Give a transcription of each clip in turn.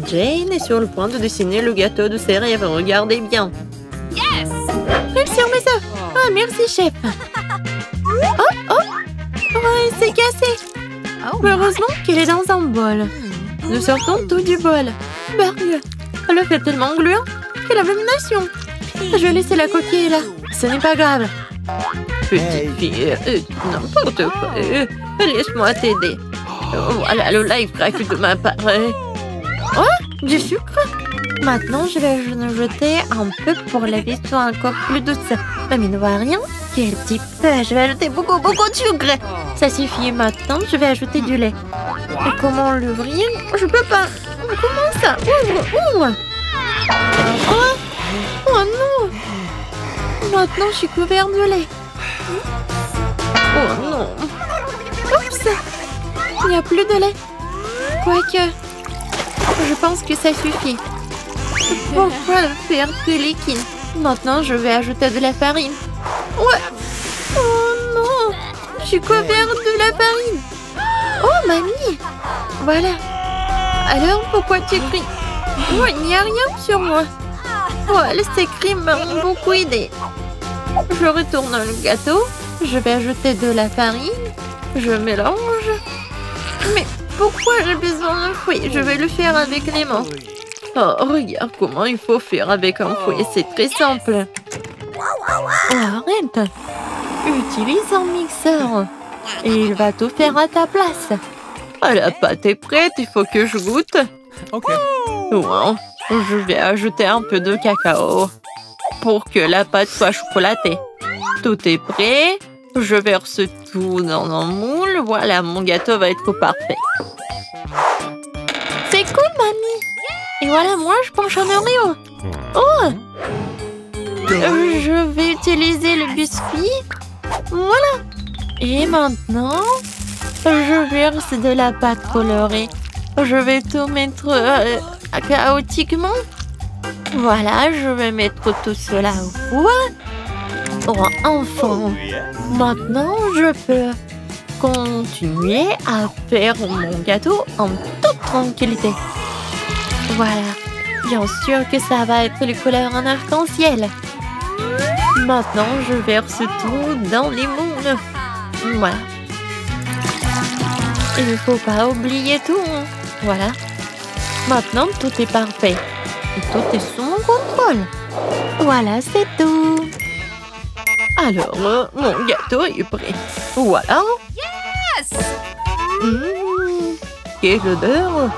Jane est sur le point de dessiner le gâteau de ses rêves. Regardez bien. Yes! Sur mes œufs. Ah, merci, chef. Oh, oh. Oh, il s'est cassé. Heureusement qu'il est dans un bol. Nous sortons tout du bol. Bargue. Le fait tellement gluant qu'il a même une nation. Je vais laisser la coquille là. Ce n'est pas grave. Petite fille, n'importe quoi. Laisse-moi t'aider. Voilà le life crack de ma part. Oh, du sucre. Maintenant, je vais en jeter un peu pour la vie soit encore plus douce. Mamie ne voit rien. Quel petit peu. Je vais ajouter beaucoup de sucre. Ça suffit. Maintenant, je vais ajouter du lait. Et comment l'ouvrir? Je peux pas. Comment ça? Ouvre. Oh non. Maintenant, je suis couvert de lait. Oh non. Oups. Il n'y a plus de lait. Quoique, je pense que ça suffit. Pourquoi le faire plus liquide? Maintenant, je vais ajouter de la farine. Ouais. Oh non. Je suis couvert de la farine. Oh, mamie. Voilà. Alors, pourquoi tu cries? Oh, il n'y a rien sur moi. Oh, ces cris m'ont beaucoup aidé. Je retourne le gâteau. Je vais ajouter de la farine. Je mélange. Mais pourquoi j'ai besoin d'un fouet? Je vais le faire avec les mains. Oh, regarde comment il faut faire avec un fouet. C'est très simple. Oh, arrête. Utilise un mixeur. Et il va tout faire à ta place. Ah, la pâte est prête. Il faut que je goûte. Ok. Wow. Je vais ajouter un peu de cacao pour que la pâte soit chocolatée. Tout est prêt. Je verse tout dans un moule. Voilà, mon gâteau va être parfait. C'est cool, mamie. Et voilà, moi, je penche un Oreo. Oh! Je vais utiliser le biscuit. Voilà. Et maintenant, je verse de la pâte colorée. Je vais tout mettre chaotiquement. Voilà, je vais mettre tout cela au four. Oh, enfin. Maintenant, je peux continuer à faire mon gâteau en toute tranquillité. Voilà. Bien sûr que ça va être les couleurs en arc-en-ciel. Maintenant, je verse tout dans les moules. Voilà. Il ne faut pas oublier tout. Voilà. Maintenant, tout est parfait. Et tout est sous mon contrôle. Voilà, c'est tout. Alors, mon gâteau est prêt. Voilà. Yes! Quelle odeur!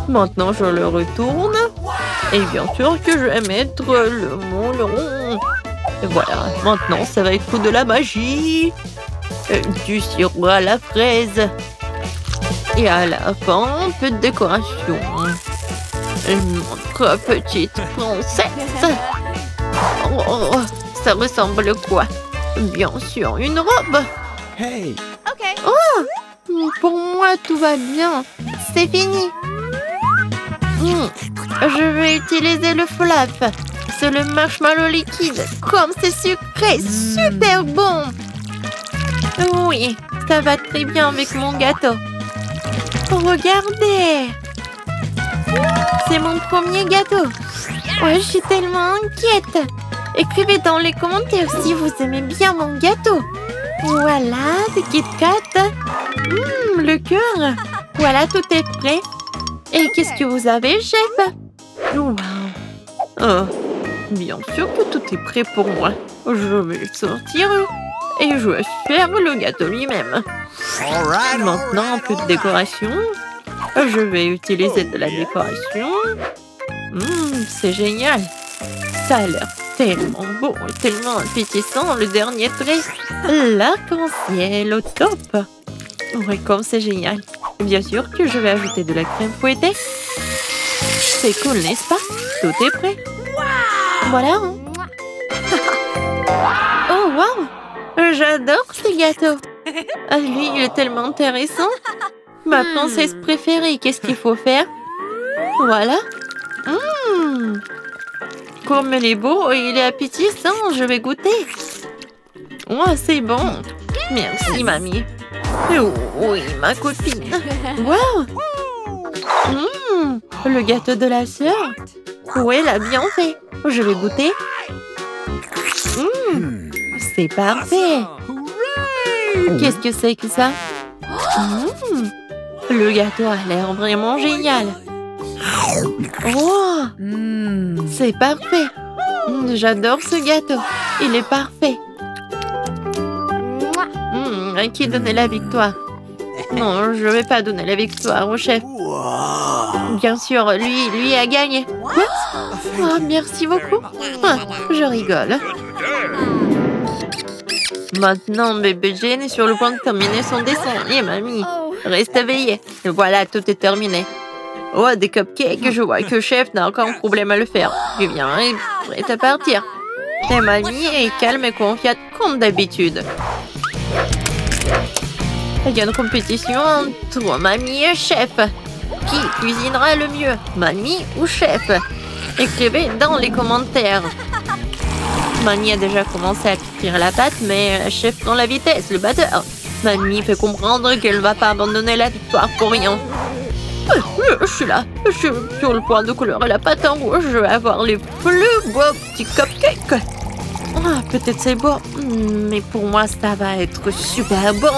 Maintenant, je le retourne. Et bien sûr que je vais mettre le moule rond. Et voilà, maintenant, ça va être de la magie. Du sirop à la fraise. Et à la fin, un peu de décoration. Notre petite princesse. Oh, ça ressemble à quoi? Bien sûr, une robe. Hey! OK. Oh, pour moi, tout va bien. C'est fini. Je vais utiliser le fluff. C'est le marshmallow liquide. Comme c'est sucré, super bon. Oui, ça va très bien avec mon gâteau. Regardez. C'est mon premier gâteau. Ouais, je suis tellement inquiète. Écrivez dans les commentaires si vous aimez bien mon gâteau. Voilà, des Kit Kat. Le cœur. Voilà, tout est prêt. Et qu'est-ce que vous avez, chef? Wow. Oh, bien sûr que tout est prêt pour moi. Je vais le sortir et je vais faire le gâteau lui-même. Maintenant, un peu de décoration. Je vais utiliser de la décoration. C'est génial. Ça a l'air tellement beau et tellement appétissant. Le dernier trait, l'arc-en-ciel au top. Ouais, comme c'est génial. Bien sûr que je vais ajouter de la crème fouettée. C'est cool, n'est-ce pas? Tout est prêt. Voilà. Oh, wow! J'adore ces gâteaux. Lui, il est tellement intéressant. Ma princesse préférée, qu'est-ce qu'il faut faire? Voilà. Comme il est beau et il est appétissant, je vais goûter. Oh, c'est bon. Merci, mamie. Oh, oui, ma copine. Wow! Le gâteau de la sœur. Oui, elle a bien fait. Je vais goûter. C'est parfait. Qu'est-ce que c'est que ça? Le gâteau a l'air vraiment génial. Oh, c'est parfait. J'adore ce gâteau. Il est parfait. Qui donnait la victoire? Non, je ne vais pas donner la victoire au chef. Bien sûr, lui a gagné. Quoi? Oh, merci beaucoup. Ah, je rigole. Maintenant, bébé Jane est sur le point de terminer son dessin. Et mamie, reste éveillée. Et voilà, tout est terminé. Oh, des cupcakes. Je vois que le chef n'a aucun problème à le faire. Il vient et est prêt à partir. Et mamie est calme et confiante comme d'habitude. Il y a une compétition entre mamie et chef. Qui cuisinera le mieux, mamie ou chef? Écrivez dans les commentaires. Mamie a déjà commencé à cuire la pâte, mais chef prend la vitesse, le batteur. Mamie fait comprendre qu'elle ne va pas abandonner la victoire pour rien. Je suis là. Je suis sur le point de colorer la pâte en rouge. Je vais avoir les plus beaux petits cupcakes. Ah, peut-être c'est beau, mais pour moi, ça va être super bon.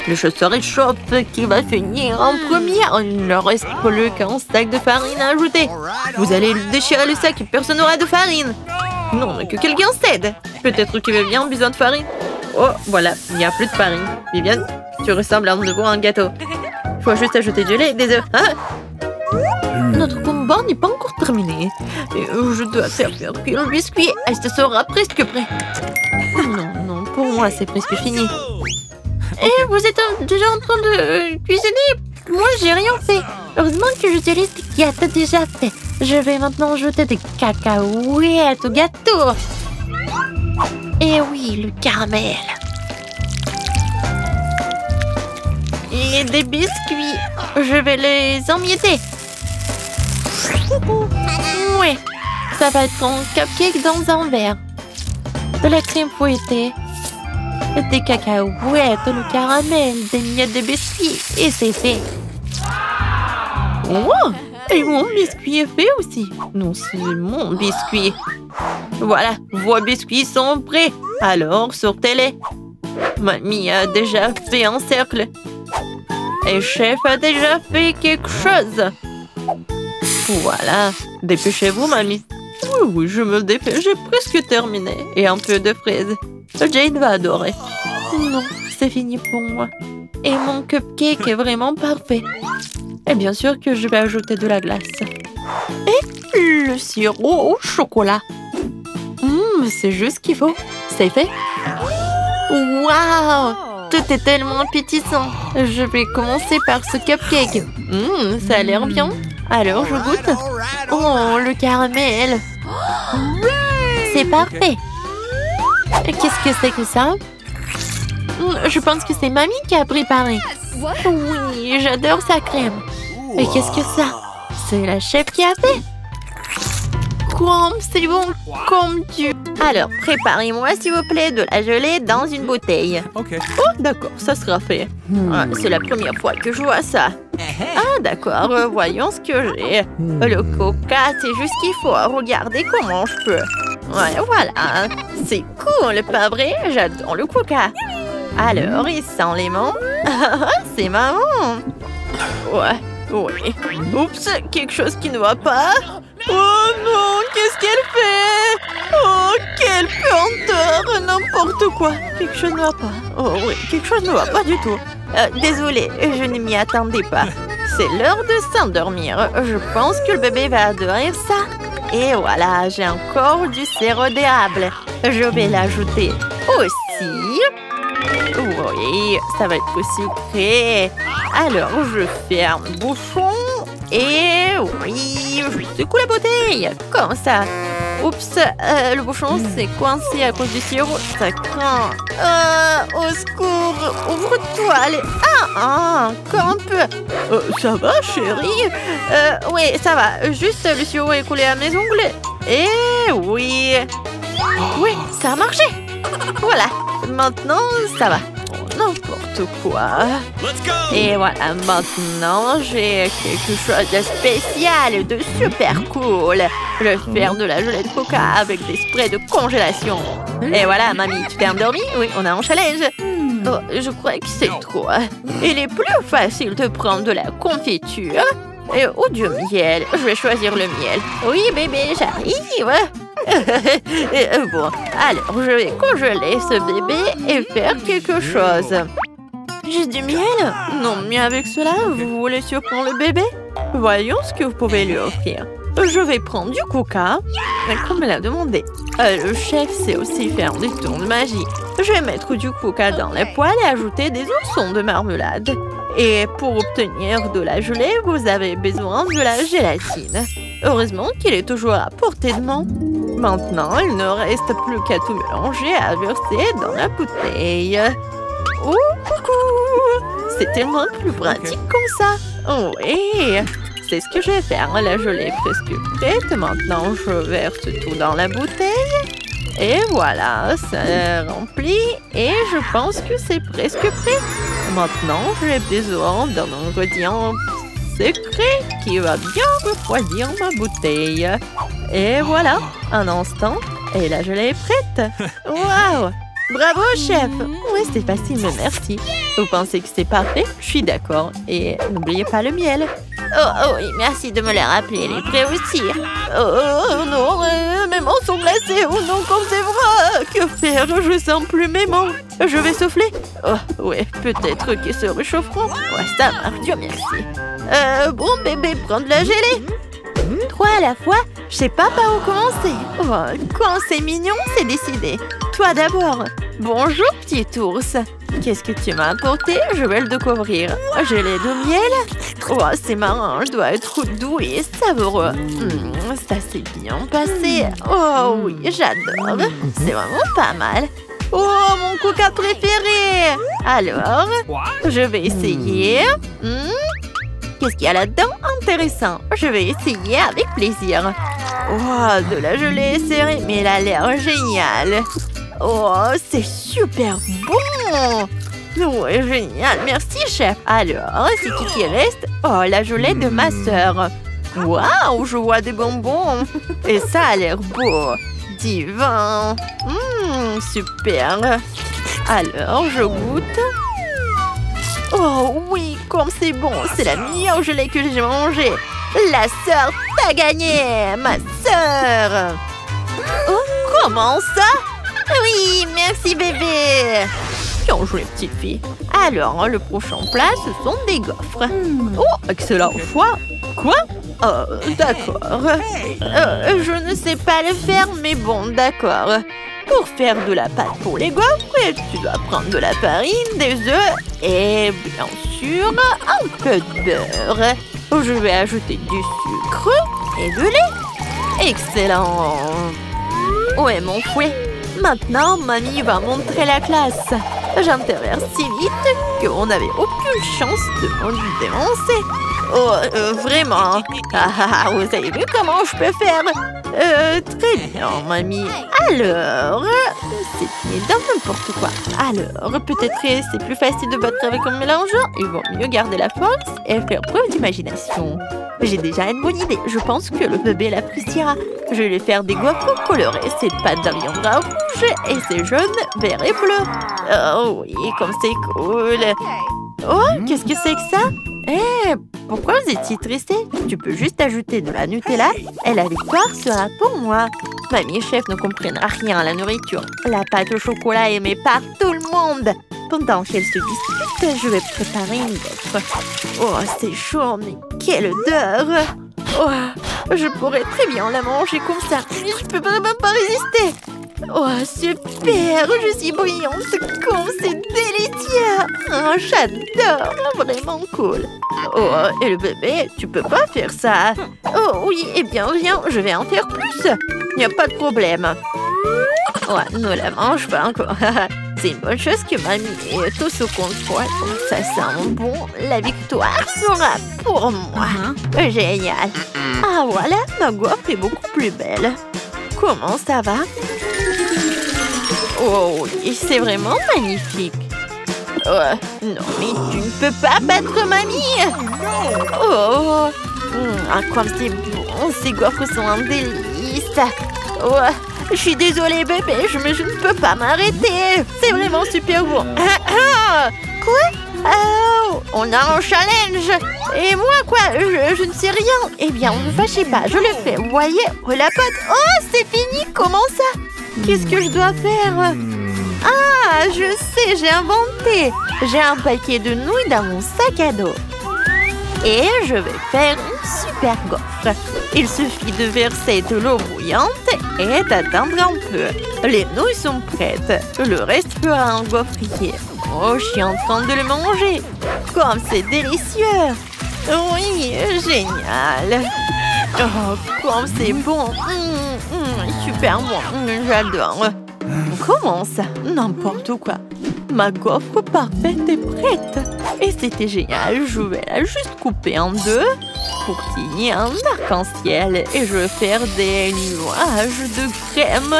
Le chasseur échoppe qui va finir en première. Il ne reste plus qu'un sac de farine à ajouter. Vous allez déchirer le sac et personne n'aura de farine. Non, mais que quelqu'un cède. Peut-être qu'il avait bien besoin de farine. Oh, voilà, il n'y a plus de farine. Viviane, tu ressembles à nouveau à un gâteau. Il faut juste ajouter du lait et des œufs. Hein? Notre combat n'est pas encore terminé. Je dois faire cuire le biscuit. Ce sera presque prêt. Non, pour moi, c'est presque fini. Et vous êtes déjà en train de cuisiner? Moi, j'ai rien fait. Heureusement que j'utilise des gâteaux déjà faits. Je vais maintenant ajouter des cacahuètes au gâteau. Et oui, le caramel. Et des biscuits. Je vais les emietter. Oui, ça va être un cupcake dans un verre. De la crème fouettée. Des cacahuètes, le caramel, des miettes de biscuits, et c'est fait. Oh, et mon biscuit est fait aussi. Non, c'est mon biscuit. Voilà, vos biscuits sont prêts. Alors, sortez-les. Mamie a déjà fait un cercle. Et chef a déjà fait quelque chose. Voilà, dépêchez-vous, mamie. Oui, je me dépêche, j'ai presque terminé. Et un peu de fraises. Jane va adorer. Non, c'est fini pour moi. Et mon cupcake est vraiment parfait. Et bien sûr que je vais ajouter de la glace. Et le sirop au chocolat. C'est juste ce qu'il faut. C'est fait. Waouh! Tout est tellement appétissant. Je vais commencer par ce cupcake. Ça a l'air bien. Alors, je goûte. Oh, le caramel. C'est parfait. Qu'est-ce que c'est que ça? Je pense que c'est mamie qui a préparé. Oui, j'adore sa crème. Et qu'est-ce que ça? C'est la chef qui a fait. Comme c'est bon, comme tu... Alors, préparez-moi, s'il vous plaît, de la gelée dans une bouteille. Okay. Oh, d'accord, ça sera fait. C'est la première fois que je vois ça. Ah, d'accord, voyons ce que j'ai. Le coca, c'est juste ce qu'il faut. Regardez comment je peux. Ouais, voilà. C'est cool, pas vrai? J'adore le coca. Alors, il sent les menthes. C'est marrant. Ouais, oui. Oups, quelque chose qui ne va pas. Oh non, qu'est-ce qu'elle fait? Oh, quelle pesanteur, n'importe quoi. Quelque chose ne va pas. Oh oui, quelque chose ne va pas du tout. Désolée, je ne m'y attendais pas. C'est l'heure de s'endormir. Je pense que le bébé va adorer ça. Et voilà, j'ai encore du sirop d'érable. Je vais l'ajouter aussi. Oui, ça va être sucré. Alors, je ferme le bouchon. Et oui, je secoue la bouteille. Comme ça. Oups, le bouchon s'est coincé à cause du sirop. Ça craint. Au secours, ouvre-toi. Allez. Encore un peu. Ça va, chérie? Oui, ça va. Juste, le sirop est coulé à mes ongles. Et oui. Oui, ça a marché. Voilà. Maintenant, ça va. n'importe quoi. Et voilà, maintenant, j'ai quelque chose de spécial et de super cool. Je vais faire de la gelée de coca avec des sprays de congélation. Et voilà, mamie, tu t'es endormie? Oui, on a un challenge. Oh, je crois que c'est trop. Il est plus facile de prendre de la confiture ou du miel. Je vais choisir le miel. Oui, bébé, j'arrive. Bon, alors je vais congeler ce bébé et faire quelque chose. Juste du miel? Non, mais avec cela, vous voulez surprendre le bébé? Voyons ce que vous pouvez lui offrir. Je vais prendre du coca, comme elle a demandé. Le chef sait aussi faire des tours de magie. Je vais mettre du coca dans la poêle et ajouter des oursons de marmelade. Et pour obtenir de la gelée, vous avez besoin de la gélatine. Heureusement qu'il est toujours à portée de main. Maintenant, il ne reste plus qu'à tout mélanger et à verser dans la bouteille. Oh, coucou! C'est tellement plus pratique comme ça. Oui, c'est ce que je vais faire. La gelée est presque prête. Maintenant, je verse tout dans la bouteille. Et voilà, c'est rempli. Et je pense que c'est presque prêt. Maintenant, j'ai besoin d'un ingrédient secret qui va bien refroidir ma bouteille. Et voilà, un instant, et la gelée est prête. Waouh! Bravo, chef! Oui, c'est facile, mais merci. Vous pensez que c'est parfait? Je suis d'accord. Et n'oubliez pas le miel. Oh oui, merci de me le rappeler. Il est prêt aussi. Oh non, mes mains sont glacées. Oh non, comme c'est vrai. Que faire? Je sens plus mes mains. Je vais souffler. Oh, ouais, peut-être qu'ils se réchaufferont. Ouais, ça marche, Dieu merci. Bon, bébé, prends de la gelée. 3 à la fois? Je sais pas par où commencer. Oh, quand c'est mignon, c'est décidé. Toi d'abord. Bonjour, petit ours. Qu'est-ce que tu m'as apporté? Je vais le découvrir. Gelée de miel? Oh, c'est marrant, je dois être doux et savoureux. Ça s'est bien passé. Oh oui, j'adore. C'est vraiment pas mal. Oh, mon coca préféré. Alors, je vais essayer. Qu'est-ce qu'il y a là-dedans? Intéressant. Je vais essayer avec plaisir. Oh, de la gelée serrée, mais elle a l'air géniale. Oh, c'est super bon. Ouais, génial. Merci, chef. Alors, c'est qui reste? Oh, la gelée de ma sœur. Waouh, je vois des bonbons. Et ça a l'air beau. Divin. Super. Alors, je goûte. Oh oui, comme c'est bon. C'est la meilleure gelée que j'ai mangée. La sœur, t'as gagné. Ma sœur. Oh, comment ça? Oui, merci bébé. Bien joué, petite fille. Alors, le prochain plat, ce sont des gaufres. Oh, excellent choix. Quoi? D'accord. Je ne sais pas le faire, mais bon, d'accord. Pour faire de la pâte pour les gaufres, tu dois prendre de la farine, des œufs et bien sûr un peu de beurre. Je vais ajouter du sucre et de lait. Excellent. Ouais, mon fouet. Maintenant, mamie va montrer la classe. J'interviens si vite qu'on n'avait aucune chance de me dénoncer. Oh, vraiment? Vous avez vu comment je peux faire? Très bien, mamie. Alors, c'est dans n'importe quoi. Alors, peut-être c'est plus facile de battre avec un mélangeant. Il vaut mieux garder la force et faire preuve d'imagination. J'ai déjà une bonne idée. Je pense que le bébé l'appréciera. Je vais lui faire des gaufres colorées. C'est pâte deviendra rouge et c'est jaune, vert et bleu. Oh oui, comme c'est cool. Oh, qu'est-ce que c'est que ça? Pourquoi vous êtes si tressé? Tu peux juste ajouter de la Nutella et la victoire sera pour moi. Mamie et chef ne comprennent rien à la nourriture. La pâte au chocolat est aimée par tout le monde. Pendant qu'elles se disputent, je vais préparer une gaufre. Oh, c'est chaud, mais quelle odeur! Oh, je pourrais très bien la manger comme ça, mais je peux vraiment pas résister. Oh, super! Je suis brillante, comme c'est délicieux! Oh, j'adore! Vraiment cool! Oh, et le bébé, tu peux pas faire ça! Oh oui, eh bien, viens, je vais en faire plus! Il n'y a pas de problème! Ouais, ne la mange pas encore! C'est une bonne chose que mamie ait tout sous contrôle. Ça sent bon. La victoire sera pour moi. Génial! Ah, voilà, ma gaufre est beaucoup plus belle. Comment ça va? Oh oui, c'est vraiment magnifique. Non, mais tu ne peux pas battre mamie. Oh, à quoi c'est bon. Ces gaufres sont un délice. Oh, je suis désolée, bébé, mais je ne peux pas m'arrêter. C'est vraiment super bon. Quoi? Oh, on a un challenge. Et moi, quoi? Je ne sais rien. Eh bien, ne fâchez pas, je le fais. Vous voyez? La pote. Oh, c'est fini. Comment ça? Qu'est-ce que je dois faire? Ah, je sais, j'ai inventé. J'ai un paquet de nouilles dans mon sac à dos. Et je vais faire une super gaufre. Il suffit de verser de l'eau bouillante et d'attendre un peu. Les nouilles sont prêtes. Le reste fera un gaufrier. Oh, je suis en train de le manger. Comme c'est délicieux. Oui, génial. Oh, comme c'est bon. Super bon. J'adore. Comment ça? N'importe quoi. Ma gaufre parfaite est prête. Et c'était génial. Je vais la juste couper en deux pour qu'il y ait un arc-en-ciel. Et je vais faire des nuages de crème.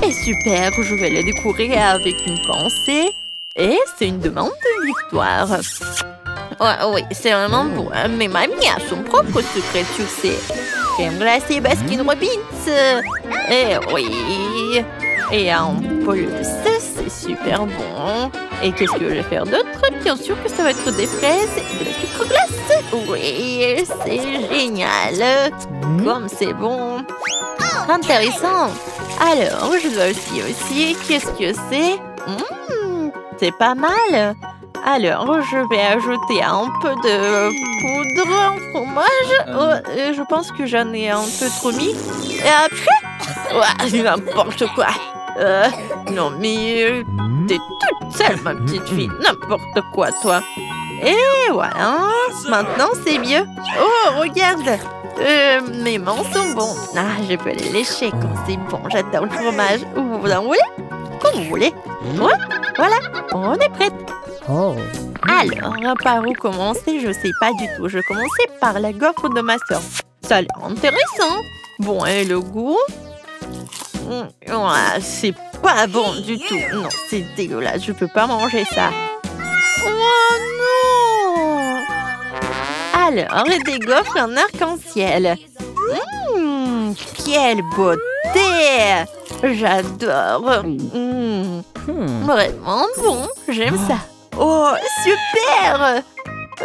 Et super, je vais les décorer avec une pensée. Et c'est une demande de victoire. Oh, oui, c'est vraiment bon. Mais mamie a son propre secret, tu sais. Crème glacée Baskin Robbins. Et oui. Et en plus, c'est super bon. Et qu'est-ce que je vais faire d'autre? Bien sûr que ça va être des fraises et de la sucre glace. Oui, c'est génial. Comme c'est bon. Intéressant. Alors, je dois aussi. Qu'est-ce que c'est? C'est pas mal. Alors, je vais ajouter un peu de poudre en fromage. Oh, je pense que j'en ai un peu trop mis. Et après, n'importe quoi. Non, mais t'es toute seule, ma petite fille. N'importe quoi, toi. Et voilà. Maintenant, c'est mieux. Oh, regarde. Mes mains sont bons. Ah, je peux les lécher quand c'est bon. J'adore le fromage. Vous en voulez? Comme vous voulez. Ouais, voilà. On est prête. Oh. Alors, par où commencer? Je sais pas du tout. Je commençais par la gaufre de ma soeur. Ça a l'air intéressant. Bon, et le goût? C'est pas bon du tout. Non, c'est dégueulasse. Je peux pas manger ça. Oh non! Alors, des gaufres en arc-en-ciel. Quelle beauté! J'adore. Vraiment bon. J'aime ça. Oh, super!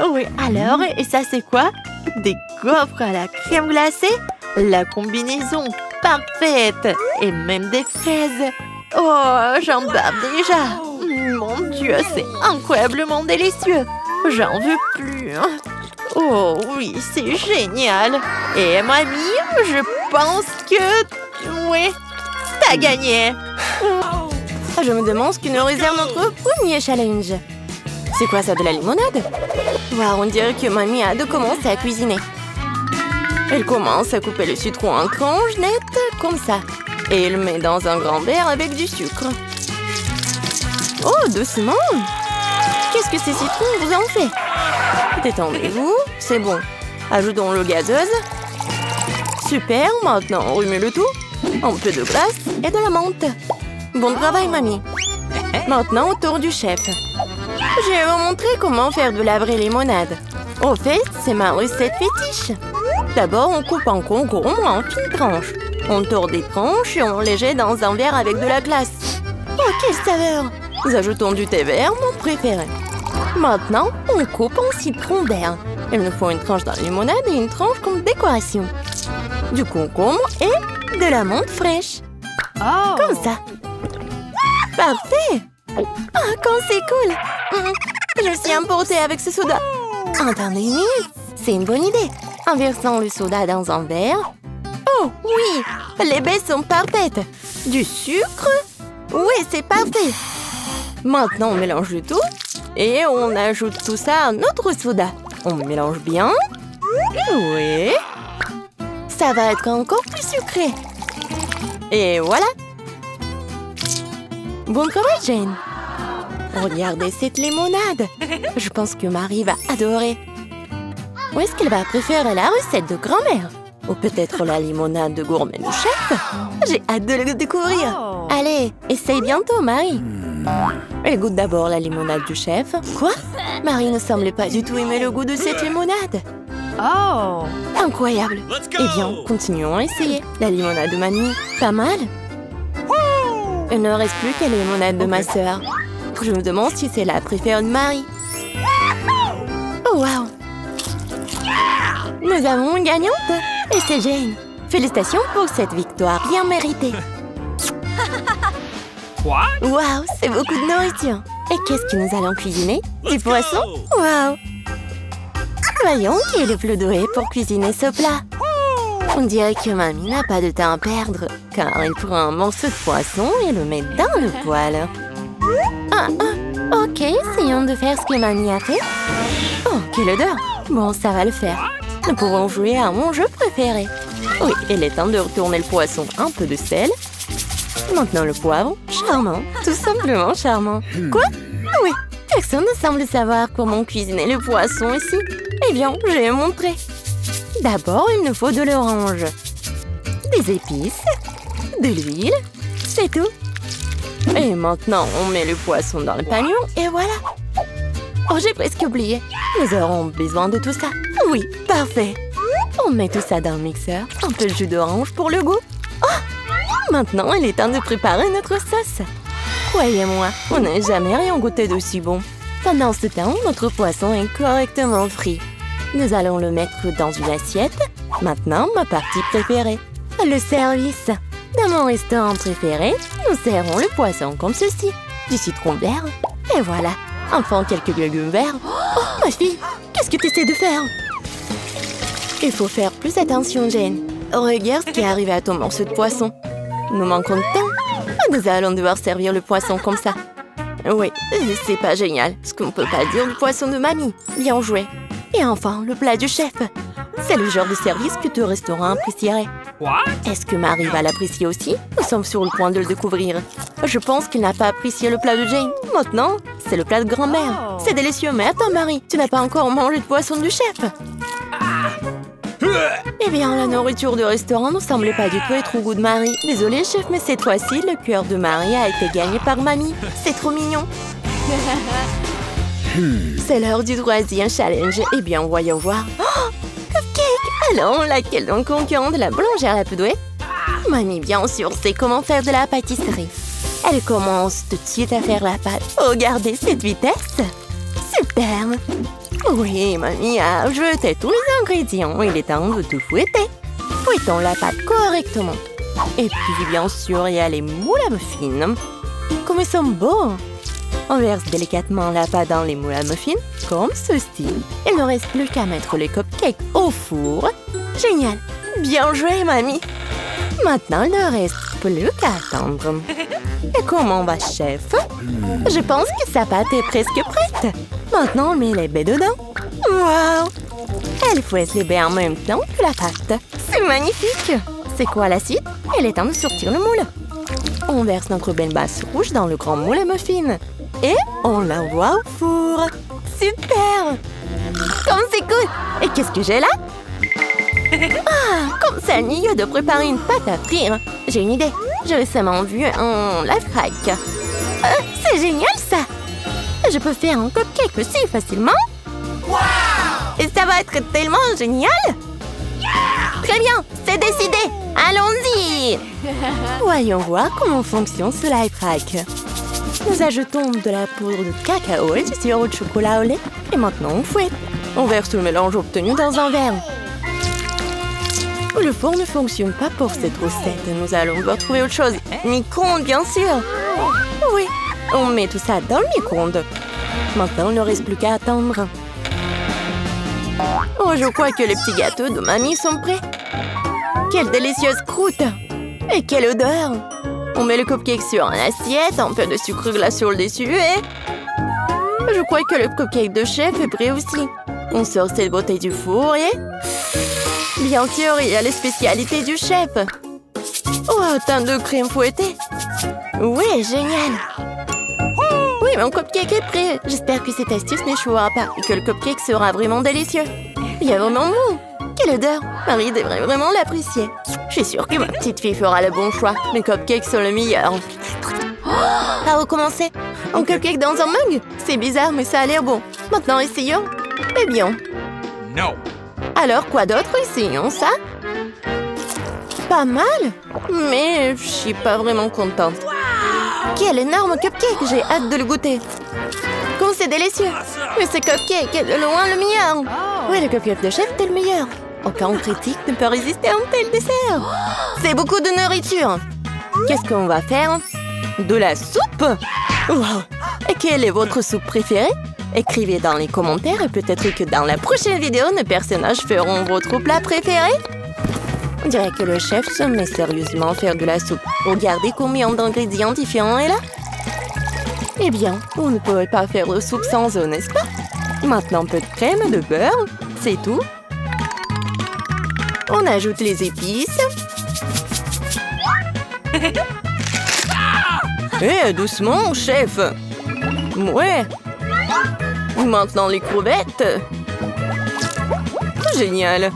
Oui, alors, et ça c'est quoi? Des gaufres à la crème glacée? La combinaison parfaite! Et même des fraises! Oh, j'en bave déjà! Mon Dieu, c'est incroyablement délicieux! J'en veux plus! Oh oui, c'est génial! Et mamie, je pense que... Oui, t'as gagné! Je me demande ce que nous réserve notre premier challenge. C'est quoi ça, de la limonade? Waouh, on dirait que mamie a de commencer à cuisiner. Elle commence à couper le citron en tranches nettes, comme ça. Et elle met dans un grand verre avec du sucre. Oh, doucement! Qu'est-ce que ces citrons vous en fait? Détendez-vous, c'est bon. Ajoutons l'eau gazeuse. Super, maintenant on remet le tout. Un peu de glace et de la menthe. Bon travail, mamie. Maintenant, au tour du chef. Je vais vous montrer comment faire de la vraie limonade. Au fait, c'est ma recette fétiche. D'abord, on coupe en concombre en fines tranches. On tord des tranches et on les jette dans un verre avec de la glace. Oh, quelle saveur! Nous ajoutons du thé vert, mon préféré. Maintenant, on coupe en citron vert. Il nous faut une tranche dans la limonade et une tranche comme décoration. Du concombre et de la menthe fraîche. Oh. Comme ça. Parfait! Ah, quand c'est cool! Je suis emportée avec ce soda. Attendez une minute, c'est une bonne idée. En versant le soda dans un verre. Oh, oui! Les baies sont parfaites. Du sucre? Oui, c'est parfait. Maintenant, on mélange le tout. Et on ajoute tout ça à notre soda. On mélange bien. Oui. Ça va être encore plus sucré. Et voilà. Bon travail, Jane. Regardez cette limonade. Je pense que Marie va adorer. Ou est-ce qu'elle va préférer la recette de grand-mère? Ou peut-être la limonade de gourmet du chef? J'ai hâte de le découvrir. Allez, essaye bientôt, Marie. Elle goûte d'abord la limonade du chef. Quoi? Marie ne semblait pas du tout aimer le goût de cette limonade. Oh. Incroyable. Eh bien, continuons à essayer. La limonade de mamie, pas mal. Il ne reste plus qu'à la limonade de ma sœur. Je me demande si c'est la préférée de Marie. Oh, wow. Nous avons une gagnante. Et c'est Jane. Félicitations pour cette victoire bien méritée. What? Wow, c'est beaucoup de nourriture. Et qu'est-ce que nous allons cuisiner? Du poisson? Wow. Voyons qui est le plus doué pour cuisiner ce plat. On dirait que mamie n'a pas de temps à perdre, car elle prend un morceau de poisson et le met dans le poêle. Ok, essayons de faire ce que mamie a fait. Oh, quelle odeur! Bon, ça va le faire. Nous pouvons jouer à mon jeu préféré. Oui, il est temps de retourner le poisson. Un peu de sel. Maintenant le poivre. Charmant, tout simplement charmant. Quoi? Oui, personne ne semble savoir comment cuisiner le poisson ici. Eh bien, je vais montrer. D'abord, il nous faut de l'orange, des épices, de l'huile, c'est tout. Et maintenant, on met le poisson dans le panier et voilà. Oh, j'ai presque oublié. Nous aurons besoin de tout ça. Oui, parfait. On met tout ça dans le mixeur. Un peu de jus d'orange pour le goût. Oh, maintenant, il est temps de préparer notre sauce. Croyez-moi, on n'a jamais rien goûté d'aussi bon. Pendant ce temps, notre poisson est correctement frit. Nous allons le mettre dans une assiette. Maintenant, ma partie préférée, le service. Dans mon restaurant préféré, nous serrons le poisson comme ceci. Du citron vert. Et voilà. Enfin, quelques légumes verts. Oh, ma fille, qu'est-ce que tu essaies de faire? Il faut faire plus attention, Jane. Regarde ce qui est arrivé à ton morceau de poisson. Nous manquons de temps. Nous allons devoir servir le poisson comme ça. Oui, c'est pas génial. Ce qu'on ne peut pas dire du poisson de mamie. Bien joué. Et enfin, le plat du chef. C'est le genre de service que ton restaurant apprécierait. Est-ce que Marie va l'apprécier aussi? Nous sommes sur le point de le découvrir. Je pense qu'il n'a pas apprécié le plat de Jane. Maintenant, c'est le plat de grand-mère. C'est délicieux, mais attends, Marie, tu n'as pas encore mangé de poisson du chef. Eh bien, la nourriture du restaurant ne semblait pas du tout être au goût de Marie. Désolée, chef, mais cette fois-ci, le cœur de Marie a été gagné par mamie. C'est trop mignon. C'est l'heure du troisième challenge. Eh bien, voyons voir. Oh, cupcake! Alors, laquelle donc concurrente de la boulangère la plus douée? Mamie, bien sûr, sait comment faire de la pâtisserie. Elle commence tout de suite à faire la pâte. Regardez cette vitesse! Superbe! Oui, mamie a jeté tous les ingrédients. Il est temps de tout fouetter. Fouettons la pâte correctement. Et puis, bien sûr, il y a les moules à muffins. Comme ils sont beaux! On verse délicatement la pâte dans les moules à muffins, comme ceci. Il ne reste plus qu'à mettre les cupcakes au four. Génial! Bien joué, mamie! Maintenant, il ne reste plus qu'à attendre. Et comment va, chef? Je pense que sa pâte est presque prête. Maintenant, on met les baies dedans. Waouh! Elle fouette les baies en même temps que la pâte. C'est magnifique! C'est quoi la suite? Il est temps de sortir le moule. On verse notre belle base rouge dans le grand moule à muffins. Et on l'envoie au four. Super! Comme c'est cool! Et qu'est-ce que j'ai là? Ah, comme c'est ennuyeux de préparer une pâte à frire. J'ai une idée. J'ai récemment vu un lifehack. C'est génial ça! Je peux faire un cupcake aussi facilement. Wow! Et ça va être tellement génial! Yeah! Très bien, c'est décidé. Allons-y! Voyons voir comment fonctionne ce lifehack. Nous ajoutons de la poudre de cacao et du sirop de chocolat au lait. Et maintenant, on fouette. On verse le mélange obtenu dans un verre. Le four ne fonctionne pas pour cette recette. Nous allons devoir trouver autre chose. Micro-ondes, bien sûr. Oui, on met tout ça dans le micro-ondes. Maintenant, il ne reste plus qu'à attendre. Oh, je crois que les petits gâteaux de mamie sont prêts. Quelle délicieuse croûte! Et quelle odeur! On met le cupcake sur une assiette, un peu de sucre glace sur le dessus et... Je crois que le cupcake de chef est prêt aussi. On sort cette bouteille du four et... Bien sûr, il y a les spécialités du chef. Oh, autant de crème fouettée. Oui, génial. Oui, mon cupcake est prêt. J'espère que cette astuce n'échouera pas et que le cupcake sera vraiment délicieux. Il y a vraiment bon. Quelle odeur! Marie devrait vraiment l'apprécier. Je suis sûre que ma petite fille fera le bon choix. Mes cupcakes sont le meilleur. À recommencer. Un cupcake dans un mug? C'est bizarre, mais ça a l'air bon. Maintenant, essayons. Eh bien. No. Alors, quoi d'autre? Essayons ça. Pas mal, mais je suis pas vraiment contente. Quel énorme cupcake! J'ai hâte de le goûter. Comme c'est délicieux! Mais ce cupcake est de loin le meilleur! Oui, le cupcake de chef est le meilleur. Aucun critique ne peut résister à un tel dessert. C'est beaucoup de nourriture. Qu'est-ce qu'on va faire? De la soupe? Wow. Et quelle est votre soupe préférée? Écrivez dans les commentaires et peut-être que dans la prochaine vidéo, nos personnages feront votre plat préféré. On dirait que le chef se met sérieusement à faire de la soupe. Regardez combien d'ingrédients différents est là. Eh bien, on ne pourrait pas faire de soupe sans eux, n'est-ce pas? Maintenant, un peu de crème, de beurre, c'est tout. On ajoute les épices. Eh, doucement, chef. Ouais. Maintenant, les crevettes. Génial.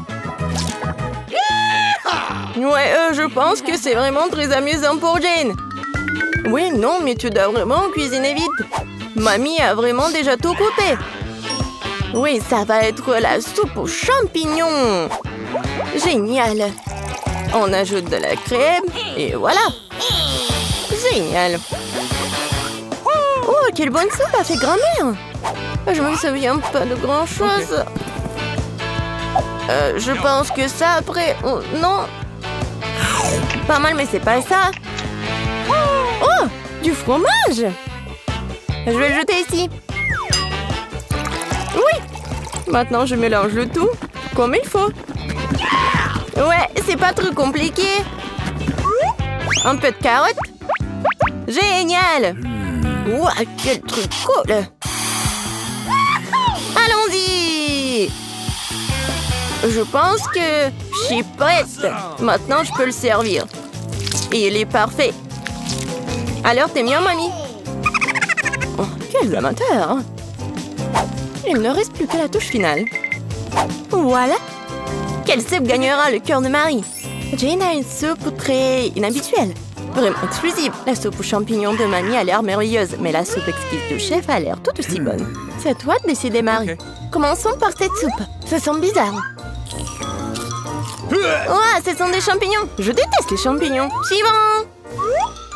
Ouais, je pense que c'est vraiment très amusant pour Jane. Oui, non, mais tu dois vraiment cuisiner vite. Mamie a vraiment déjà tout coupé. Oui, ça va être la soupe aux champignons. Génial. On ajoute de la crème et voilà. Génial. Oh, quelle bonne soupe a fait grand-mère. Je me souviens pas de grand-chose. Je pense que ça après... Oh, non. Pas mal, mais c'est pas ça. Oh, du fromage. Je vais le jeter ici. Oui. Maintenant, je mélange le tout comme il faut. Ouais, c'est pas trop compliqué. Un peu de carotte. Génial. Ouah, quel truc cool. Allons-y. Je pense que je suis prête. Maintenant, je peux le servir. Et il est parfait. Alors, t'es bien, mamie? Oh, quel amateur! Il ne reste plus que la touche finale. Voilà! Quelle soupe gagnera le cœur de Marie? Jane a une soupe très inhabituelle. Vraiment exclusive. La soupe aux champignons de mamie a l'air merveilleuse, mais la soupe exquise du chef a l'air tout aussi bonne. C'est à toi de décider, Marie. Okay. Commençons par cette soupe. Ça semble bizarre. Oh, ce sont des champignons. Je déteste les champignons. Suivant.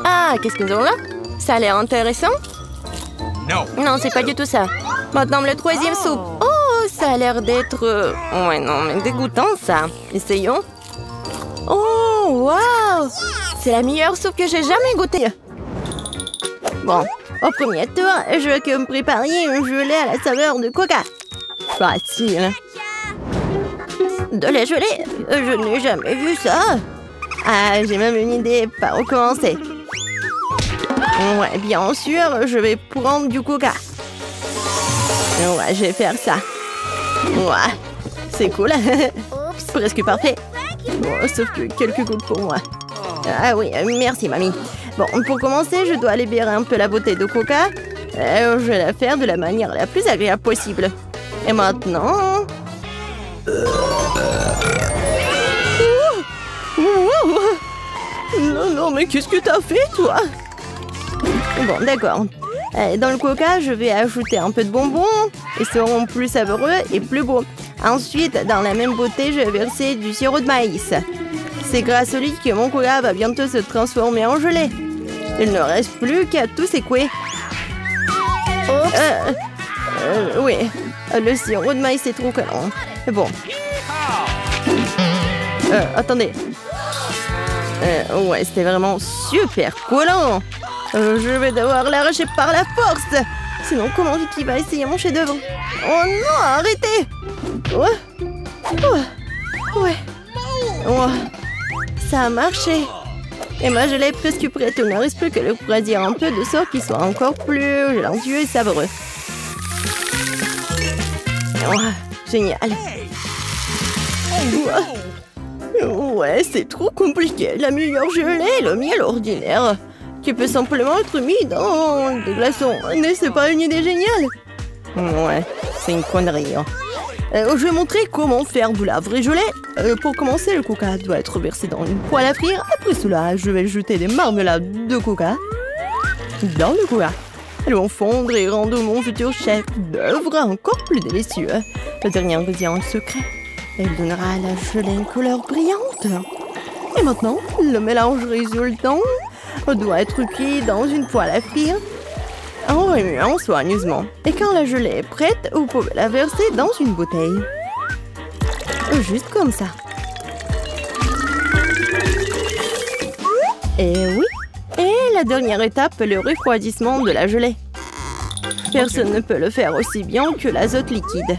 Ah, qu'est-ce que nous avons là? Ça a l'air intéressant. Non, c'est pas du tout ça. Maintenant, le troisième soupe. Oh, ça a l'air d'être... Ouais, non, mais dégoûtant, ça. Essayons. Oh, waouh! C'est la meilleure soupe que j'ai jamais goûtée. Bon, au premier tour, je veux que vous me prépariez une gelée à la saveur de coca. Facile. De la gelée? Je n'ai jamais vu ça. Ah, j'ai même une idée par où commencer. Ouais, bien sûr, je vais prendre du coca. Ouais, je vais faire ça. Ouais, c'est cool. Presque parfait. Bon, sauf que quelques gouttes pour moi. Ah oui, merci, mamie. Bon, pour commencer, je dois libérer un peu la bouteille de coca. Je vais la faire de la manière la plus agréable possible. Et maintenant... Non, non, mais qu'est-ce que t'as fait, toi? Bon, d'accord. Dans le coca, je vais ajouter un peu de bonbons. Ils seront plus savoureux et plus beaux. Ensuite, dans la même bouteille, je vais verser du sirop de maïs. C'est grâce à lui que mon coca va bientôt se transformer en gelée. Il ne reste plus qu'à tout secouer. Oui, le sirop de maïs est trop collant. Bon. Attendez. Ouais, c'était vraiment super collant. Je vais devoir l'arracher par la force. Sinon, comment Vicky va essayer mon chef-d'œuvre? Oh non, arrêtez! Ouais. Ça a marché. Et ma gelée est presque prête. Il ne reste plus que le refroidir un peu de sorte qu'il soit encore plus gélatineux et savoureux. Génial. Ouais, c'est trop compliqué. La meilleure gelée est le miel ordinaire, qui peut simplement être mis dans des glaçons. N'est-ce pas une idée géniale? Ouais, c'est une connerie. Je vais montrer comment faire de la vraie gelée. Pour commencer, le coca doit être versé dans une poêle à frire. Après cela, je vais jeter des marmelades de coca dans le coca. Elles vont fondre et rendre mon futur chef d'œuvre encore plus délicieux. Le dernier ingrédient secret. Elle donnera à la gelée une couleur brillante. Et maintenant, le mélange résultant doit être cuit dans une poêle à frire en remuant soigneusement. Et quand la gelée est prête, vous pouvez la verser dans une bouteille. Juste comme ça. Et oui. Et la dernière étape, le refroidissement de la gelée. Personne ne peut le faire aussi bien que l'azote liquide.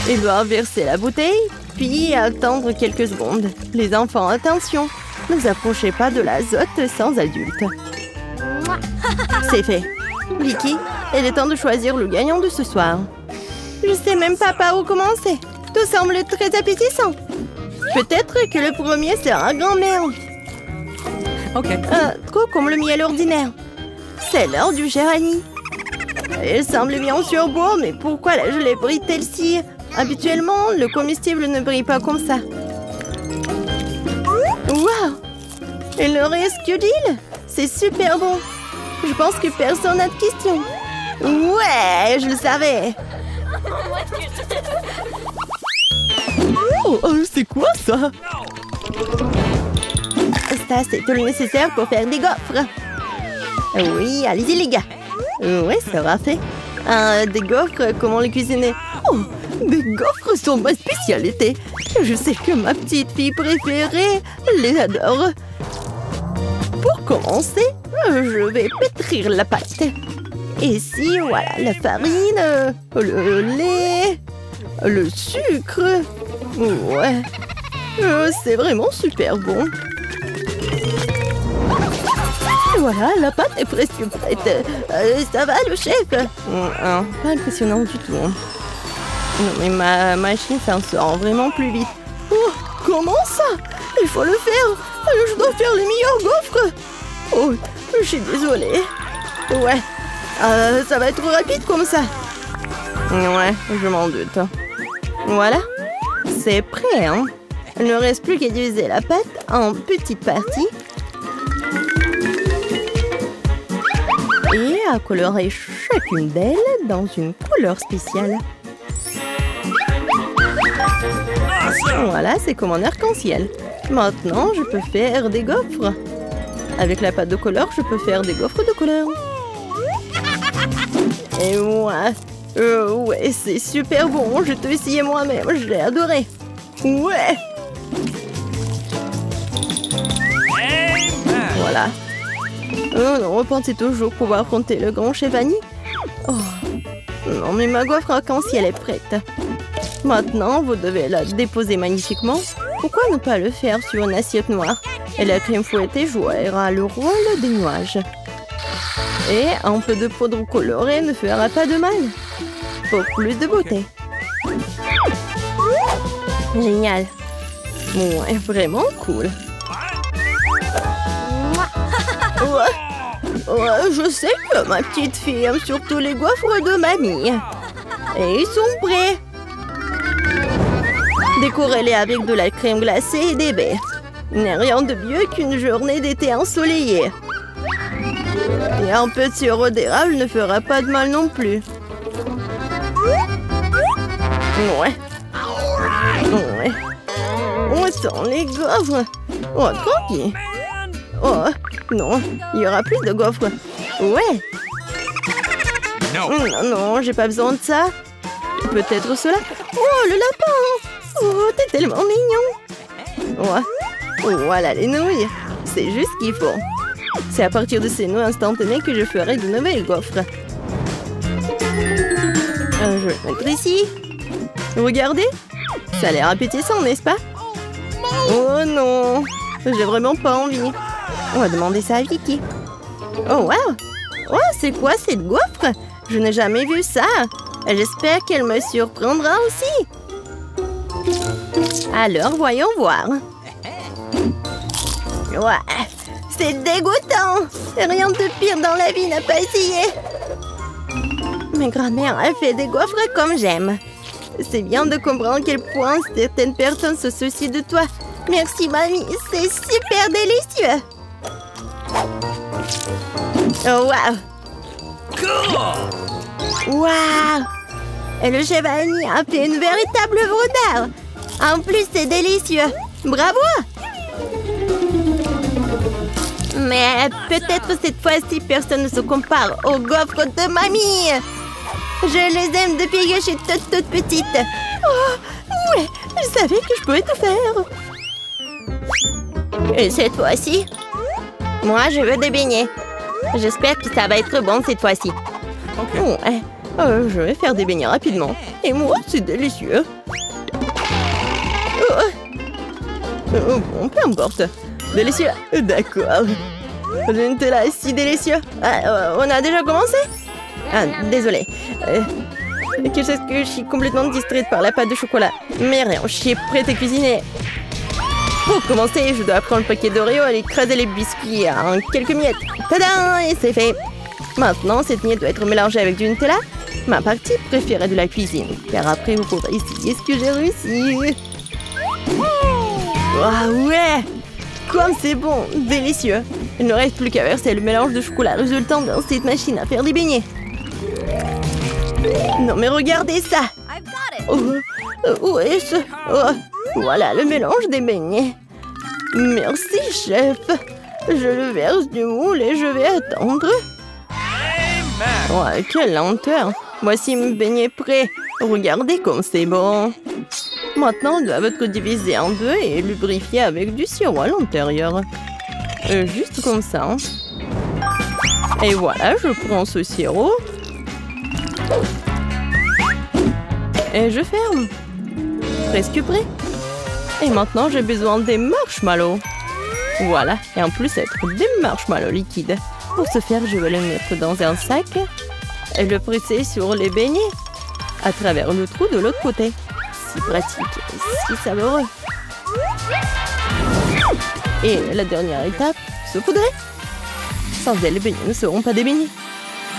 Il doit verser la bouteille, puis attendre quelques secondes. Les enfants, attention, ne vous approchez pas de l'azote sans adulte. C'est fait. Vicky, il est temps de choisir le gagnant de ce soir. Je sais même pas par où commencer. Tout semble très appétissant. Peut-être que le premier sera grand-mère. Ok. Trop comme le miel ordinaire. C'est l'heure du géranie. Il semble bien sûr beau, mais pourquoi la gelée brille-t-elle si? Habituellement, le comestible ne brille pas comme ça. Waouh! Il ne reste que l'île. C'est super bon. Je pense que personne n'a de questions. Ouais, je le savais. Oh, c'est quoi ça? Ça, c'est tout le nécessaire pour faire des gaufres. Oui, allez-y les gars. Oui, ça va fait. Des gaufres, comment les cuisiner? Oh, des gaufres sont ma spécialité. Je sais que ma petite fille préférée les adore. Pour commencer, je vais pétrir la pâte. Ici, voilà, la farine, le lait, le sucre. Ouais, c'est vraiment super bon. Voilà, la pâte est presque prête. Ça va, le chef? Pas impressionnant du tout. Non, mais ma machine s'en sort vraiment plus vite. Oh, comment ça? Il faut le faire. Je dois faire les meilleurs gaufres. Oh, je suis désolée. Ouais, ça va être rapide comme ça. Ouais, je m'en doute. Voilà, c'est prêt, hein? Il ne reste plus qu'à diviser la pâte en petites parties. Et à colorer chacune d'elles dans une couleur spéciale. Voilà, c'est comme un arc-en-ciel. Maintenant, je peux faire des gaufres. Avec la pâte de couleur, je peux faire des gaufres de couleur. Et ouais, c'est super bon. Je te essayé moi-même, je l'ai adoré. Ouais. Voilà. Oh non, pensez toujours pouvoir affronter le grand chef Annie. Oh. Non, mais ma gaufre arc-en-ciel est prête. Maintenant, vous devez la déposer magnifiquement. Pourquoi ne pas le faire sur une assiette noire? Et la crème fouettée jouera le rôle des nuages. Et un peu de poudre colorée ne fera pas de mal. Pour plus de beauté. Génial. Ouais, vraiment cool. Ouais, je sais que ma petite fille aime surtout les gaufres de mamie. Et ils sont prêts. Décorez-les avec de la crème glacée et des baies. Il n'est rien de mieux qu'une journée d'été ensoleillée. Et un peu de sirop d'érable ne fera pas de mal non plus. Ouais. On sent les gaufres. Oh, tranquille. Oh, non, il y aura plus de gaufres. Ouais. Non, j'ai pas besoin de ça. Peut-être cela. Oh, le lapin. Oh, t'es tellement mignon. Ouais. Voilà les nouilles. C'est juste ce qu'il faut. C'est à partir de ces nouilles instantanées que je ferai de nouvelles gaufres. Je vais le mettre ici. Regardez. Ça a l'air appétissant, n'est-ce pas? Oh non. J'ai vraiment pas envie. On va demander ça à Vicky. Oh, wow. Oh, c'est quoi cette gaufre? Je n'ai jamais vu ça. J'espère qu'elle me surprendra aussi. Alors, voyons voir. Ouais, c'est dégoûtant. Rien de pire dans la vie n'a pas essayé. Ma grand-mère a fait des gaufres comme j'aime. C'est bien de comprendre à quel point certaines personnes se soucient de toi. Merci, mamie. C'est super délicieux. Oh, wow. Waouh! Et le chef Annie a fait une véritable œuvre d'art. En plus, c'est délicieux. Bravo! Mais peut-être cette fois-ci, personne ne se compare aux gaufres de mamie. Je les aime depuis que je suis toute petite. Oh, ouais, je savais que je pouvais tout faire. Et cette fois-ci, moi, je veux des beignets. J'espère que ça va être bon cette fois-ci. Ouais, je vais faire des beignets rapidement. Et moi, c'est délicieux. Bon, peu importe. Délicieux. D'accord. Le Nutella est si délicieux. On a déjà commencé? Ah, désolé. Que je suis complètement distraite par la pâte de chocolat. Mais rien, je suis prête à cuisiner. Pour commencer, je dois prendre le paquet d'Oreo et écraser les biscuits en quelques miettes. Tadam! Et c'est fait. Maintenant, cette miette doit être mélangée avec du Nutella. Ma partie préférée de la cuisine. Car après, vous pourrez essayer ce que j'ai réussi. Ah ouais! Comme c'est bon! Délicieux! Il ne reste plus qu'à verser le mélange de chocolat résultant dans cette machine à faire des beignets. Non mais regardez ça! Où est-ce? Voilà le mélange des beignets. Merci, chef. Je le verse du moule et je vais attendre. Ouais, quelle lenteur. Voici mes beignets prêts. Regardez comme c'est bon. Maintenant, ils doivent être divisés en deux et lubrifiés avec du sirop à l'intérieur. Juste comme ça. Et voilà, je prends ce sirop. Et je ferme. Presque prêt. Et maintenant, j'ai besoin des marshmallows. Voilà. Et en plus, être des marshmallows liquides. Pour ce faire, je vais les mettre dans un sac et le presser sur les beignets à travers le trou de l'autre côté. Si pratique, si savoureux. Et la dernière étape, saupoudrer. Sans elle, les beignets ne seront pas des beignets.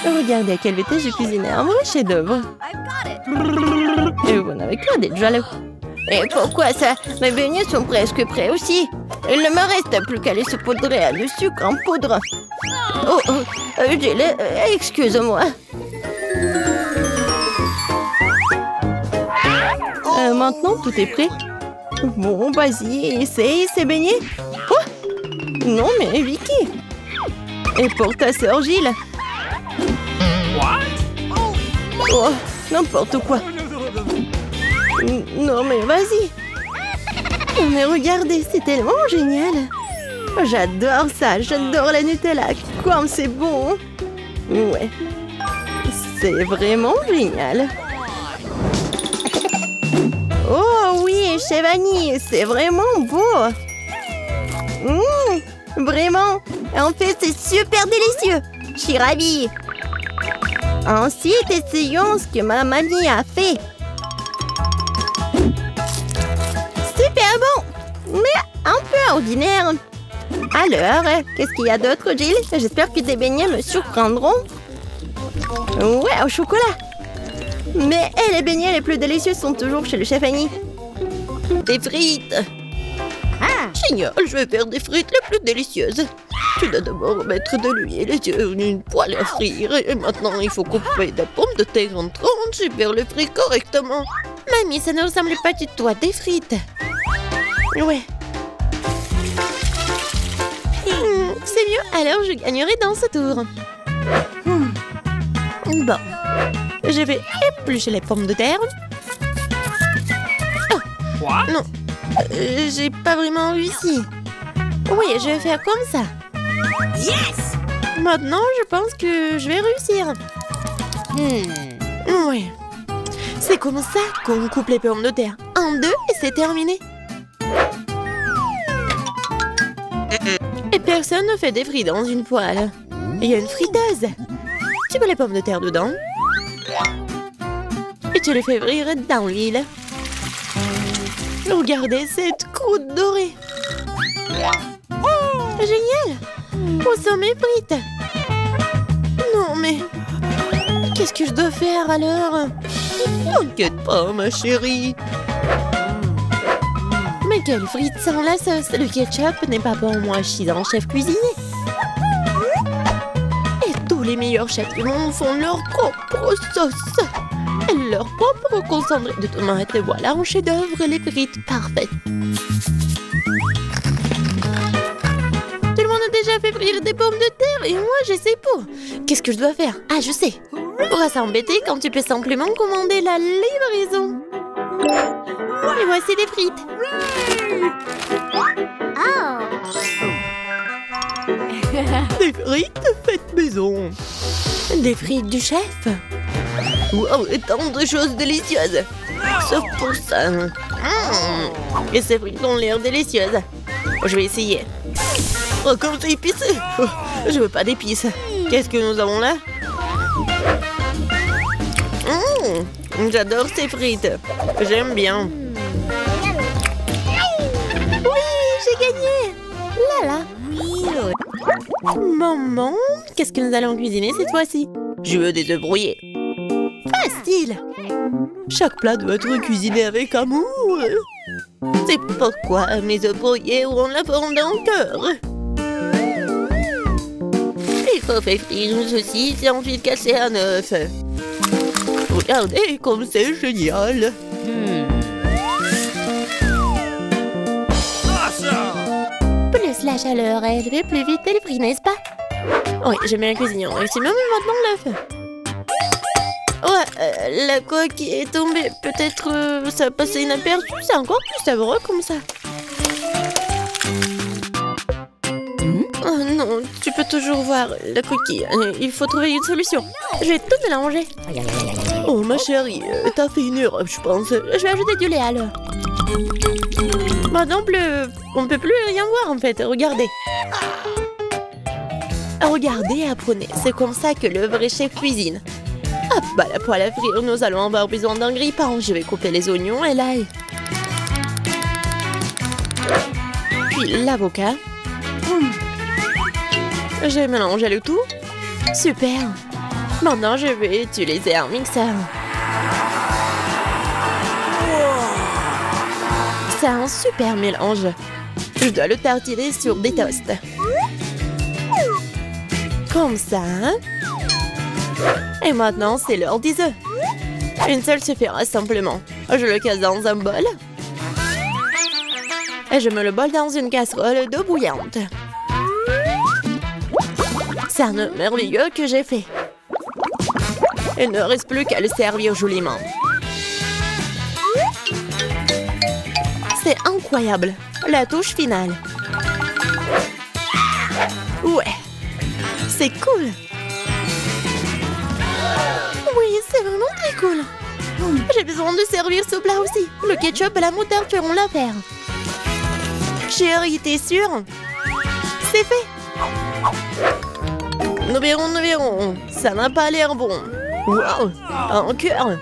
Regardez à quelle vitesse j'ai cuisiné un vrai chef-d'œuvre. Et vous n'avez qu'à d'être jaloux. Et pourquoi ça? Mes beignets sont presque prêts aussi. Il ne me reste plus qu'à les saupoudrer le sucre en poudre. Excuse-moi. Maintenant, tout est prêt. Bon, vas-y, essaye ces beignets. Oh! Non, mais Vicky. Et pour ta sœur Gilles. Oh, n'importe quoi. Non, mais vas-y. Mais regardez, c'est tellement génial. J'adore ça, j'adore la Nutella. Comme c'est bon. Ouais. C'est vraiment génial. Oh oui, chef Annie, c'est vraiment beau. Vraiment. En fait, c'est super délicieux. Je suis ravie. Ensuite, essayons ce que ma mamie a fait. Super bon, mais un peu ordinaire. Alors, qu'est-ce qu'il y a d'autre, Gilles? J'espère que tes beignets me surprendront. Ouais, au chocolat. Mais les beignets les plus délicieux sont toujours chez le chef Annie. Des frites. Génial, je vais faire des frites les plus délicieuses. Tu dois d'abord mettre de l'huile sur une poêle à frire. Et maintenant, il faut couper des pommes de terre en tranches et faire les frites correctement. Mamie, ça ne ressemble pas du tout à des frites. Ouais. C'est mieux, alors je gagnerai dans ce tour. Bon. Je vais éplucher les pommes de terre. Oh, non. J'ai pas vraiment réussi. Oui, je vais faire comme ça. Yes! Maintenant, je pense que je vais réussir. Oui. C'est comme ça qu'on coupe les pommes de terre en deux et c'est terminé. Et personne ne fait des frites dans une poêle. Il y a une friteuse. Tu mets les pommes de terre dedans. Et tu les fais frire dans l'huile. Regardez cette croûte dorée. Génial! Où sont mes frites? Non, mais... qu'est-ce que je dois faire alors? T'inquiète pas, ma chérie. Mais quelle frite sans la sauce? Le ketchup n'est pas pour moi, je suis un chef cuisinier. Et tous les meilleurs chefs du monde font leur propre sauce. Et leur propre concentré de tomates. Et voilà un chef-d'œuvre, les frites parfaites. Tout le monde a déjà fait frire des pommes de terre et moi j'essaie pas. Qu'est-ce que je dois faire? Ah, je sais. Pourquoi s'embêter quand tu peux simplement commander la livraison? Et voici des frites. Des frites faites maison. Des frites du chef. Wow, et tant de choses délicieuses. Sauf pour ça. Et ces frites ont l'air délicieuses. Je vais essayer. Oh, comme c'est épicé. Je veux pas d'épices. Qu'est-ce que nous avons là? J'adore ces frites. J'aime bien. Oui, j'ai gagné. Là, là. Maman, qu'est-ce que nous allons cuisiner cette fois-ci? Je veux des œufs brouillés. Facile. Chaque plat doit être cuisiné avec amour. C'est pourquoi mes œufs brouillés auront la forme d'un cœur. Il faut faire frire une saucisse et ensuite casser un œuf. Regardez comme c'est génial. Plus la chaleur élevée, plus vite elle frit, n'est-ce pas? Oui, j'aime bien cuisiner. C'est même maintenant l'œuf. Ouais, la coque est tombée. Peut-être ça a passé inaperçu. C'est encore plus savoureux comme ça. Oh non, tu peux toujours voir la coquille. Il faut trouver une solution. Je vais tout mélanger. Oh ma chérie, t'as fait une erreur, je pense. Je vais ajouter du lait alors. Maintenant, on ne peut plus rien voir en fait. Regardez. Regardez et apprenez. C'est comme ça que le vrai chef cuisine. Hop, bah la poêle à frire, nous allons avoir besoin d'un grille-pain. Je vais couper les oignons et l'ail. Puis l'avocat. J'ai mélangé le tout. Super. Maintenant, je vais utiliser un mixeur. C'est un super mélange. Je dois le tartiner sur des toasts. Comme ça. Et maintenant, c'est l'heure des œufs. Une seule suffira simplement. Je le casse dans un bol. Et je mets le bol dans une casserole d'eau bouillante. C'est un œuf merveilleux que j'ai fait. Il ne reste plus qu'à le servir joliment. C'est incroyable. La touche finale. Ouais. C'est cool. Oui, c'est vraiment très cool. J'ai besoin de servir ce plat aussi. Le ketchup et la moutarde feront l'affaire. Chérie, t'es sûre? C'est fait. Nous verrons. Ça n'a pas l'air bon. Wow, un cœur.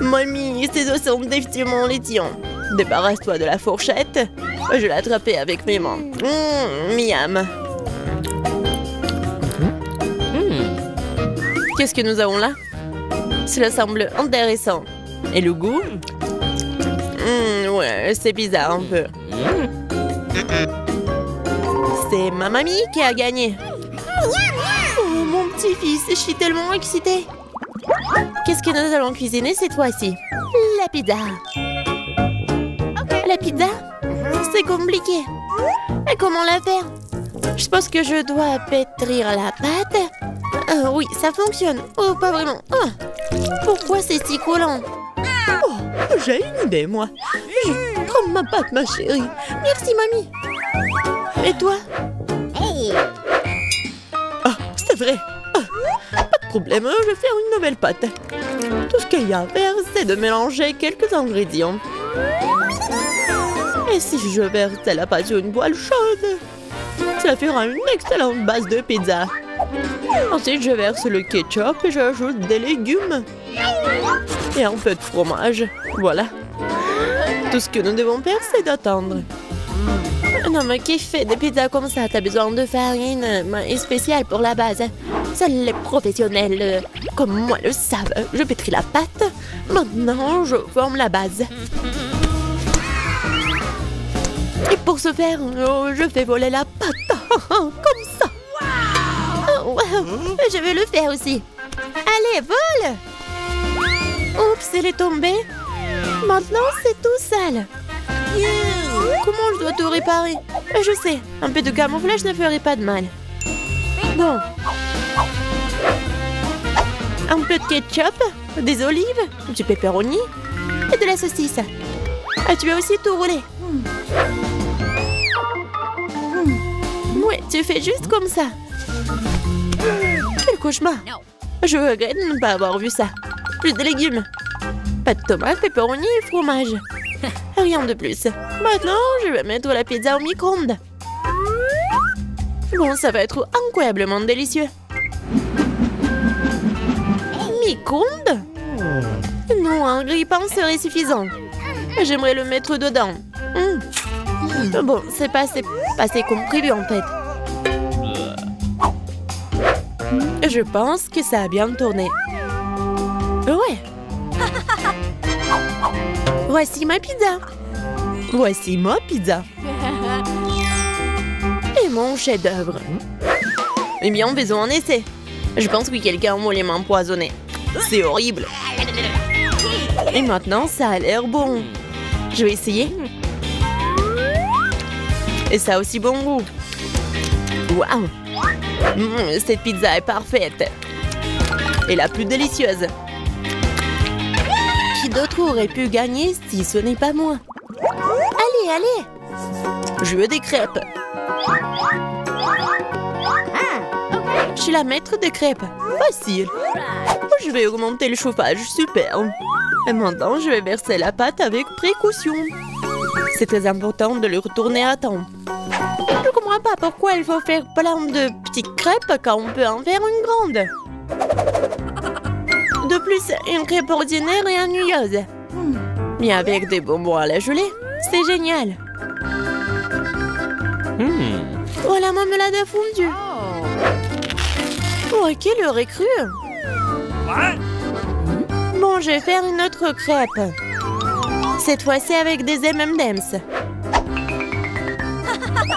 Mamie, ces os sont définitivement laitillants. Débarrasse-toi de la fourchette. Je vais l'attraper avec mes mains. Miam. Qu'est-ce que nous avons là? Cela semble intéressant. Et le goût? Ouais, c'est bizarre un peu. C'est ma mamie qui a gagné. Oh, mon petit-fils, je suis tellement excitée. Qu'est-ce que nous allons cuisiner cette fois-ci? La pizza. La pizza? C'est compliqué. Et comment la faire? Je suppose que je dois pétrir la pâte. Oui, ça fonctionne. Oh, pas vraiment. Oh, pourquoi c'est si collant? Oh, j'ai une idée, moi. Prends ma pâte, ma chérie. Merci, mamie. Et toi? Ah, c'est vrai. Pas de problème, je vais faire une nouvelle pâte. Tout ce qu'il y a à faire, c'est de mélanger quelques ingrédients. Et si je verse la pâte sur une poêle chaude, cela fera une excellente base de pizza. Ensuite, je verse le ketchup et j'ajoute des légumes. Et un peu de fromage. Voilà. Tout ce que nous devons faire, c'est d'attendre. Non, mais qui fait des pizzas comme ça? T'as besoin de farine spéciale pour la base. Seuls les professionnels comme moi le savent. Je pétris la pâte. Maintenant, je forme la base. Et pour ce faire, je fais voler la pâte. Comme ça. Wow, je vais le faire aussi. Allez, vole! Oups, elle est tombée. Maintenant, c'est tout sale. Comment je dois tout réparer? Je sais, un peu de camouflage ne ferait pas de mal. Bon. Un peu de ketchup, des olives, du pepperoni et de la saucisse. Ah, tu as aussi tout roulé. Ouais, tu fais juste comme ça. Quel cauchemar. Je regrette de ne pas avoir vu ça. Plus de légumes. Pas de tomates, pepperoni et fromage. Rien de plus. Maintenant, je vais mettre la pizza au micro-ondes. Bon, ça va être incroyablement délicieux. Micro-ondes? Non, un grille-pain serait suffisant. J'aimerais le mettre dedans. Bon, c'est passé comme prévu en fait. Je pense que ça a bien tourné. Ouais. Voici ma pizza. Voici ma pizza. Et mon chef-d'œuvre. Eh bien, faisons un essai. Je pense que quelqu'un voulait m'empoisonner. C'est horrible. Et maintenant, ça a l'air bon. Je vais essayer. Et ça a aussi bon goût. Waouh! Cette pizza est parfaite. Et la plus délicieuse. Qui d'autre aurait pu gagner si ce n'est pas moi? Allez, allez! Je veux des crêpes. Je suis la maître des crêpes. Facile. Je vais augmenter le chauffage. Super. Et maintenant, je vais verser la pâte avec précaution. C'est très important de le retourner à temps. Je ne comprends pas pourquoi il faut faire plein de petites crêpes quand on peut en faire une grande. De plus, une crêpe ordinaire est ennuyeuse. Mais avec des bonbons à la gelée, c'est génial. Oh, la marmelade a fondu. Oh, qui l'aurait cru? Bon, je vais faire une autre crêpe. Cette fois-ci avec des M&M's.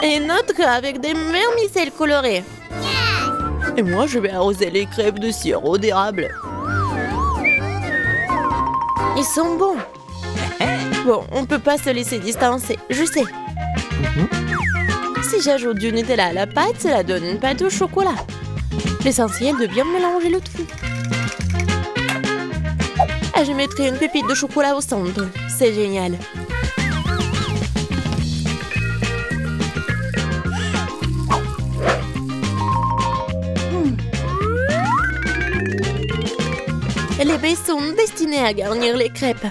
Et une autre avec des vermicelles colorées. Et moi, je vais arroser les crêpes de sirop d'érable. Ils sont bons. Bon, on peut pas se laisser distancer, je sais. Si j'ajoute du Nutella à la pâte, cela donne une pâte au chocolat. L'essentiel de bien mélanger le tout. Ah, je mettrai une pépite de chocolat au centre. C'est génial. Les baies sont destinées à garnir les crêpes.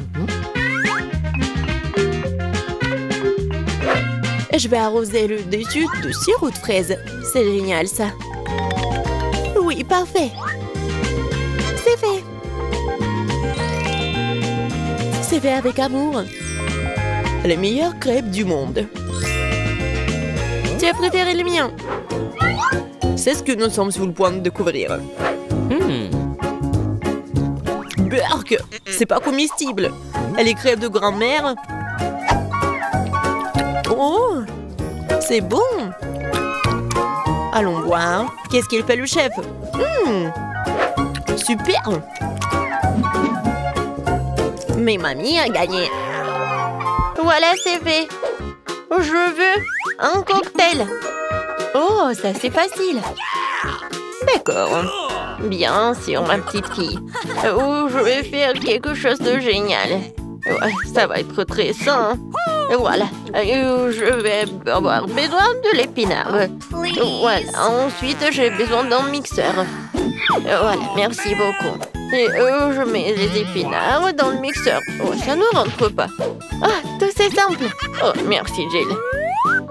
Je vais arroser le dessus de sirop de fraise. C'est génial, ça. Oui, parfait. C'est fait. C'est fait avec amour. Les meilleures crêpes du monde. Tu as préféré les miens? C'est ce que nous sommes sur le point de découvrir. Berk, c'est pas comestible. Les crêpes de grand-mère. Oh, c'est bon. Allons voir. Qu'est-ce qu'il fait le chef? Super. Mais mamie a gagné. Voilà, c'est fait. Je veux un cocktail. Oh, ça c'est facile. D'accord. Bien sûr, ma petite fille. Oh, je vais faire quelque chose de génial. Ouais, ça va être très sain. Voilà. Je vais avoir besoin de l'épinard. Voilà. Ensuite, j'ai besoin d'un mixeur. Voilà, merci beaucoup. Et je mets les épinards dans le mixeur. Oh, ça ne rentre pas. Ah, tout c'est simple. Oh, merci, Jill.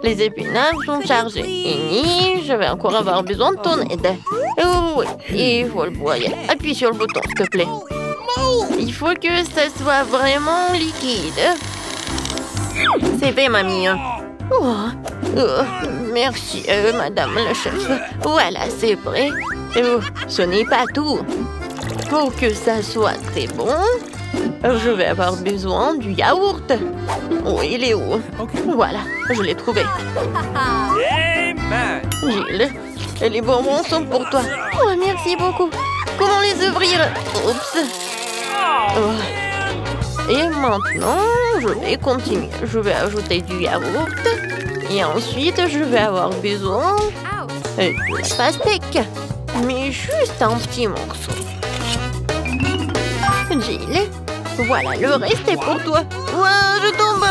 Les épinards sont chargés. Et je vais encore avoir besoin de ton aide. Oh, oui, il faut le broyer. Appuie sur le bouton, s'il te plaît. Il faut que ça soit vraiment liquide. C'est fait, mamie. Oh, merci, madame la chef. Voilà, c'est prêt. Ce n'est pas tout. Pour que ça soit très bon, je vais avoir besoin du yaourt. Oh, il est où? Voilà, je l'ai trouvé. Gilles, les bonbons sont pour toi. Oh, merci beaucoup. Comment les ouvrir? Oups. Oh. Et maintenant, je vais continuer. Je vais ajouter du yaourt. Et ensuite, je vais avoir besoin de la pastèque. Mais juste un petit morceau. Gilles, voilà, le reste est pour toi. Ouah, je tombe.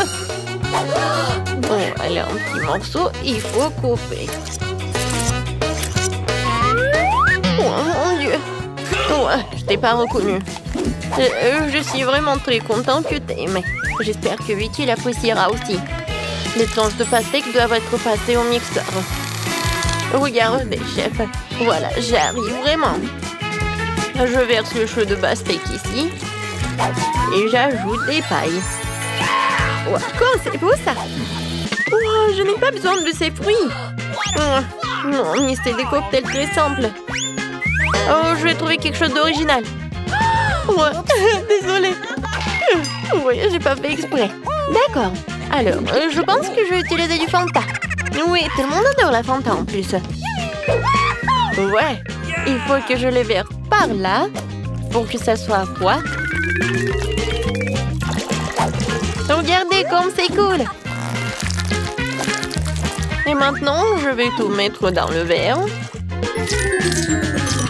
Bon, allez, un petit morceau, il faut couper. Oh mon Dieu. Ouais, je t'ai pas reconnu. Je suis vraiment très contente que t'aimes. J'espère que Vicky l'appréciera aussi. Les tranches de pastèque doivent être passées au mixeur. Regardez, chef. Voilà, j'arrive vraiment. Je verse le chou de pastèque ici. Et j'ajoute des pailles. Wow, comment c'est beau ça! Wow, je n'ai pas besoin de ces fruits. Oh, non, mais c'est des cocktails très simples. Oh, je vais trouver quelque chose d'original. Ouais, désolée. Oui, j'ai pas fait exprès. D'accord. Alors, je pense que je vais utiliser du Fanta. Oui, tout le monde adore la Fanta en plus. Ouais, il faut que je les verse par là pour que ça soit froid. Regardez comme c'est cool. Et maintenant, je vais tout mettre dans le verre.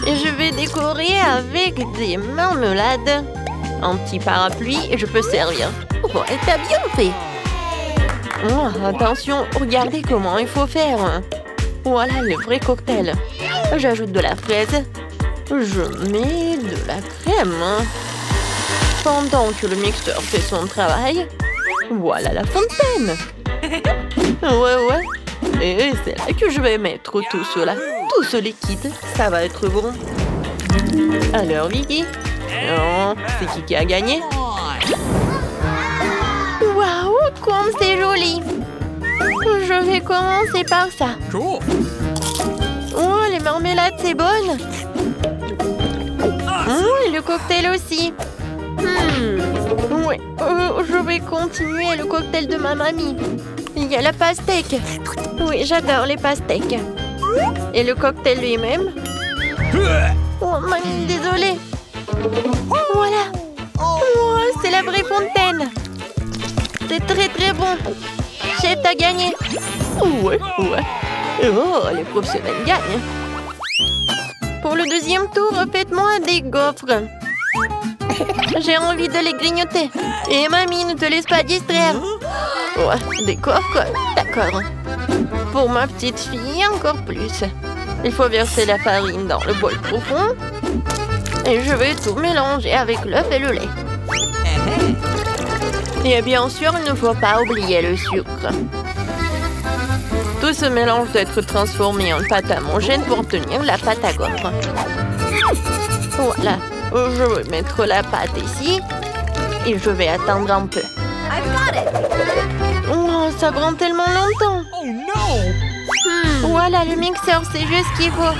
Et je vais décorer avec des marmelades. Un petit parapluie et je peux servir. Oh, t'as bien fait. Oh, attention, regardez comment il faut faire. Voilà le vrai cocktail. J'ajoute de la fraise. Je mets de la crème. Pendant que le mixeur fait son travail, voilà la fontaine. Ouais. Et c'est là que je vais mettre tout cela. Tout ce liquide, ça va être bon. Alors, Vicky, c'est qui a gagné? Waouh, comme c'est joli. Je vais commencer par ça. Oh, les marmelades, c'est bonne. Et le cocktail aussi. Oui, je vais continuer le cocktail de ma mamie. Il y a la pastèque. Oui, j'adore les pastèques. Et le cocktail lui-même. Oh, mamie, désolée. Voilà. Oh, c'est la vraie fontaine. C'est très très bon. Chef, t'as gagné. Ouais. Oh, les professionnels gagnent. Pour le deuxième tour, faites-moi des gaufres. J'ai envie de les grignoter. Et mamie, ne te laisse pas distraire. Ouais, des gaufres, d'accord. Pour ma petite fille, encore plus. Il faut verser la farine dans le bol profond. Et je vais tout mélanger avec l'œuf et le lait. Et bien sûr, il ne faut pas oublier le sucre. Tout ce mélange doit être transformé en pâte homogène pour obtenir la pâte à gaufres. Voilà. Je vais mettre la pâte ici. Et je vais attendre un peu. Oh, ça prend tellement longtemps. Oh non! Voilà, le mixeur, c'est juste ce qu'il faut.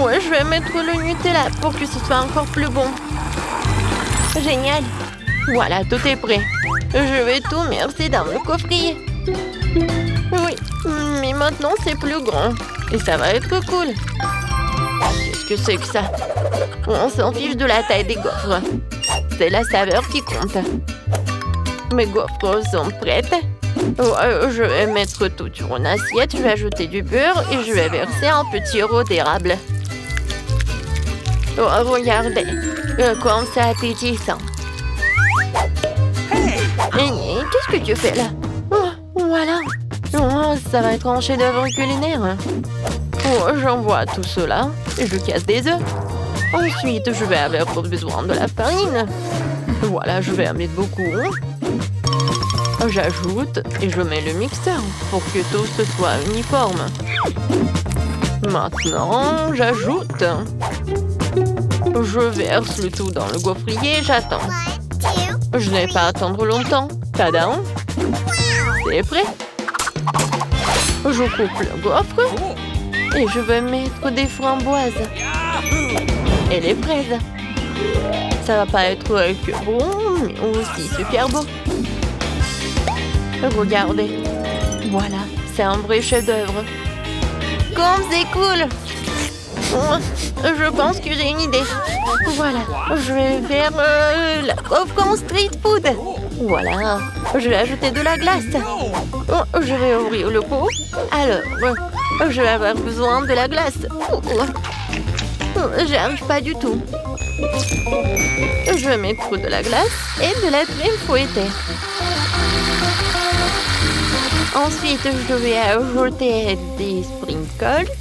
Ouais, je vais mettre le Nutella pour que ce soit encore plus bon. Génial. Voilà, tout est prêt. Je vais tout verser dans le coffrier. Oui, mais maintenant c'est plus grand. Et ça va être cool. Qu'est-ce que c'est que ça? On s'en fiche de la taille des gaufres. C'est la saveur qui compte. Mes gaufres sont prêtes. Je vais mettre tout sur une assiette. Je vais ajouter du beurre et je vais verser un petit rôti d'érable. Oh, regardez. Comme c'est appétissant. Qu'est-ce que tu fais là? Oh, voilà. Oh, ça va être un chef-d'œuvre culinaire. Oh, j'envoie tout cela et je casse des œufs. Ensuite, je vais avoir besoin de la farine. Voilà, je vais en mettre beaucoup. J'ajoute et je mets le mixeur pour que tout ce soit uniforme. Maintenant, j'ajoute. Je verse le tout dans le gaufrier et j'attends. Je n'ai pas à attendre longtemps. Tadam! C'est prêt. Je coupe le gaufre et je vais mettre des framboises et les fraises. Ça va pas être que bon, mais aussi super beau. Regardez. Voilà, c'est un vrai chef-d'œuvre. Comme c'est cool! Je pense que j'ai une idée. Voilà, je vais faire la gaufre en street food. Voilà, je vais ajouter de la glace. Je vais ouvrir le pot. Alors, je vais avoir besoin de la glace. J'y arrive pas du tout. Je vais mettre de la glace et de la crème fouettée. Ensuite, je vais ajouter des sprinkles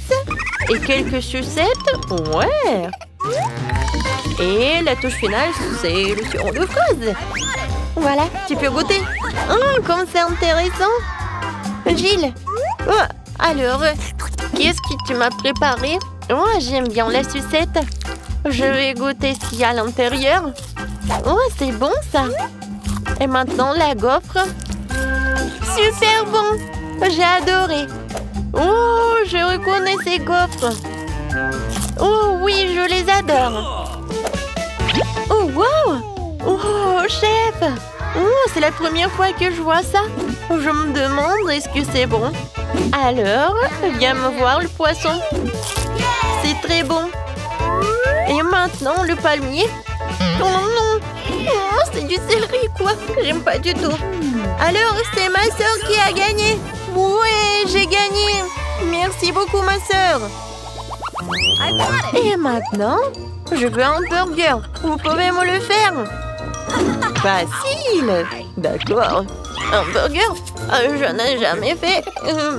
et quelques sucettes. Ouais. Et la touche finale, c'est le sirop de fraise. Voilà, tu peux goûter. Comme c'est intéressant. Gilles, alors, qu'est-ce que tu m'as préparé? J'aime bien la sucette. Je vais goûter ce qu'il y a à l'intérieur. C'est bon ça. Et maintenant, la gaufre. Super bon. J'ai adoré. Je reconnais ces gaufres. Oui, je les adore. Wow. Chef. C'est la première fois que je vois ça. Je me demande, est-ce que c'est bon? Alors, viens me voir le poisson. C'est très bon. Et maintenant, le palmier. Non. C'est du céleri, quoi. J'aime pas du tout. Alors, c'est ma sœur qui a gagné. Ouais, j'ai gagné. Merci beaucoup, ma sœur. Et maintenant, je veux un burger. Vous pouvez me le faire? Facile. D'accord. Un burger? Je n'ai jamais fait.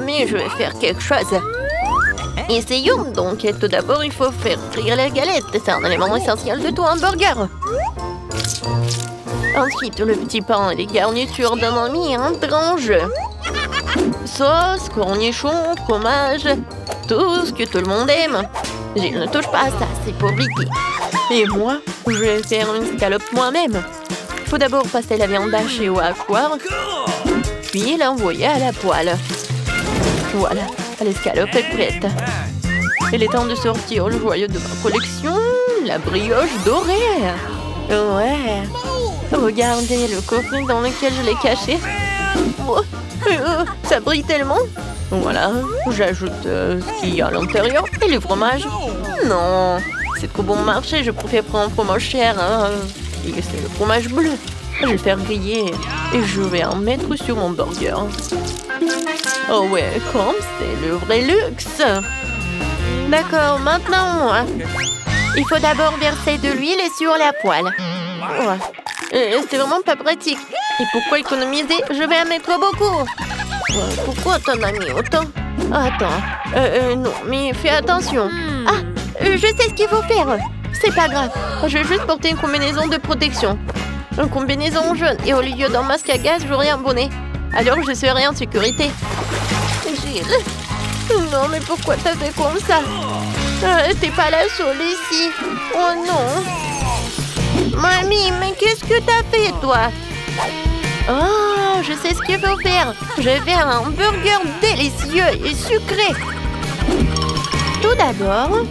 Mais je vais faire quelque chose. Essayons donc. Tout d'abord, il faut faire frire la galette. C'est un élément essentiel de tout un burger. Ensuite, le petit pain et les garnitures d'un ami un grand jeu. Sauce, cornichons, fromage, tout ce que tout le monde aime. Je ne touche pas à ça, c'est pour Vicky. Et moi, je vais faire une scalope moi-même. Il faut d'abord passer la viande hachée au hachoir, puis l'envoyer à la poêle. Voilà, l'escalope est prête. Il est temps de sortir le joyau de ma collection, la brioche dorée. Ouais. Regardez le coffret dans lequel je l'ai caché. Ça brille tellement. Voilà, j'ajoute ce qu'il y a à l'intérieur et le fromage. Non, c'est trop bon marché, je préfère prendre un fromage cher. Et c'est le fromage bleu. Je vais le faire griller et je vais en mettre sur mon burger. Oh ouais, comme c'est le vrai luxe. D'accord, maintenant, il faut d'abord verser de l'huile sur la poêle. C'est vraiment pas pratique. Et pourquoi économiser? Je vais en mettre beaucoup. Pourquoi t'en as mis autant? Attends. Non, mais fais attention. Je sais ce qu'il faut faire. C'est pas grave. Je vais juste porter une combinaison de protection. Une combinaison jaune. Et au lieu d'un masque à gaz, j'aurai un bonnet. Alors je serai en sécurité. Gilles. Non, mais pourquoi t'as fait comme ça? T'es pas la seule ici. Oh non. Mamie, mais qu'est-ce que t'as fait, toi? Je sais ce qu'il faut faire. Je vais faire un burger délicieux et sucré. Tout d'abord,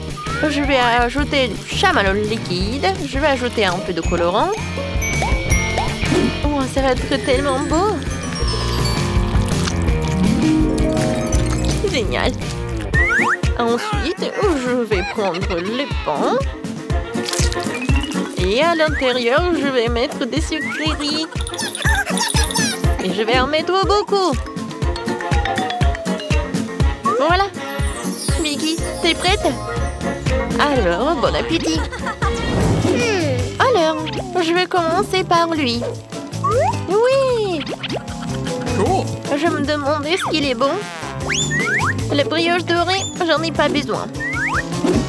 je vais ajouter du chamallow liquide. Je vais ajouter un peu de colorant. Ça va être tellement beau. Génial. Ensuite, je vais prendre les pains. Et à l'intérieur, je vais mettre des sucreries. Et je vais en mettre beaucoup. Voilà. Vicky, t'es prête? Alors, bon appétit. Alors, je vais commencer par lui. Oui. Je me demandais ce qu'il est bon. La brioche dorée, j'en ai pas besoin.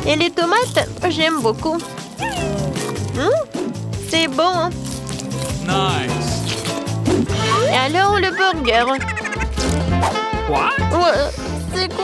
Et les tomates, j'aime beaucoup. C'est bon. Nice. Et alors le burger. What? Ouais, c'est cool.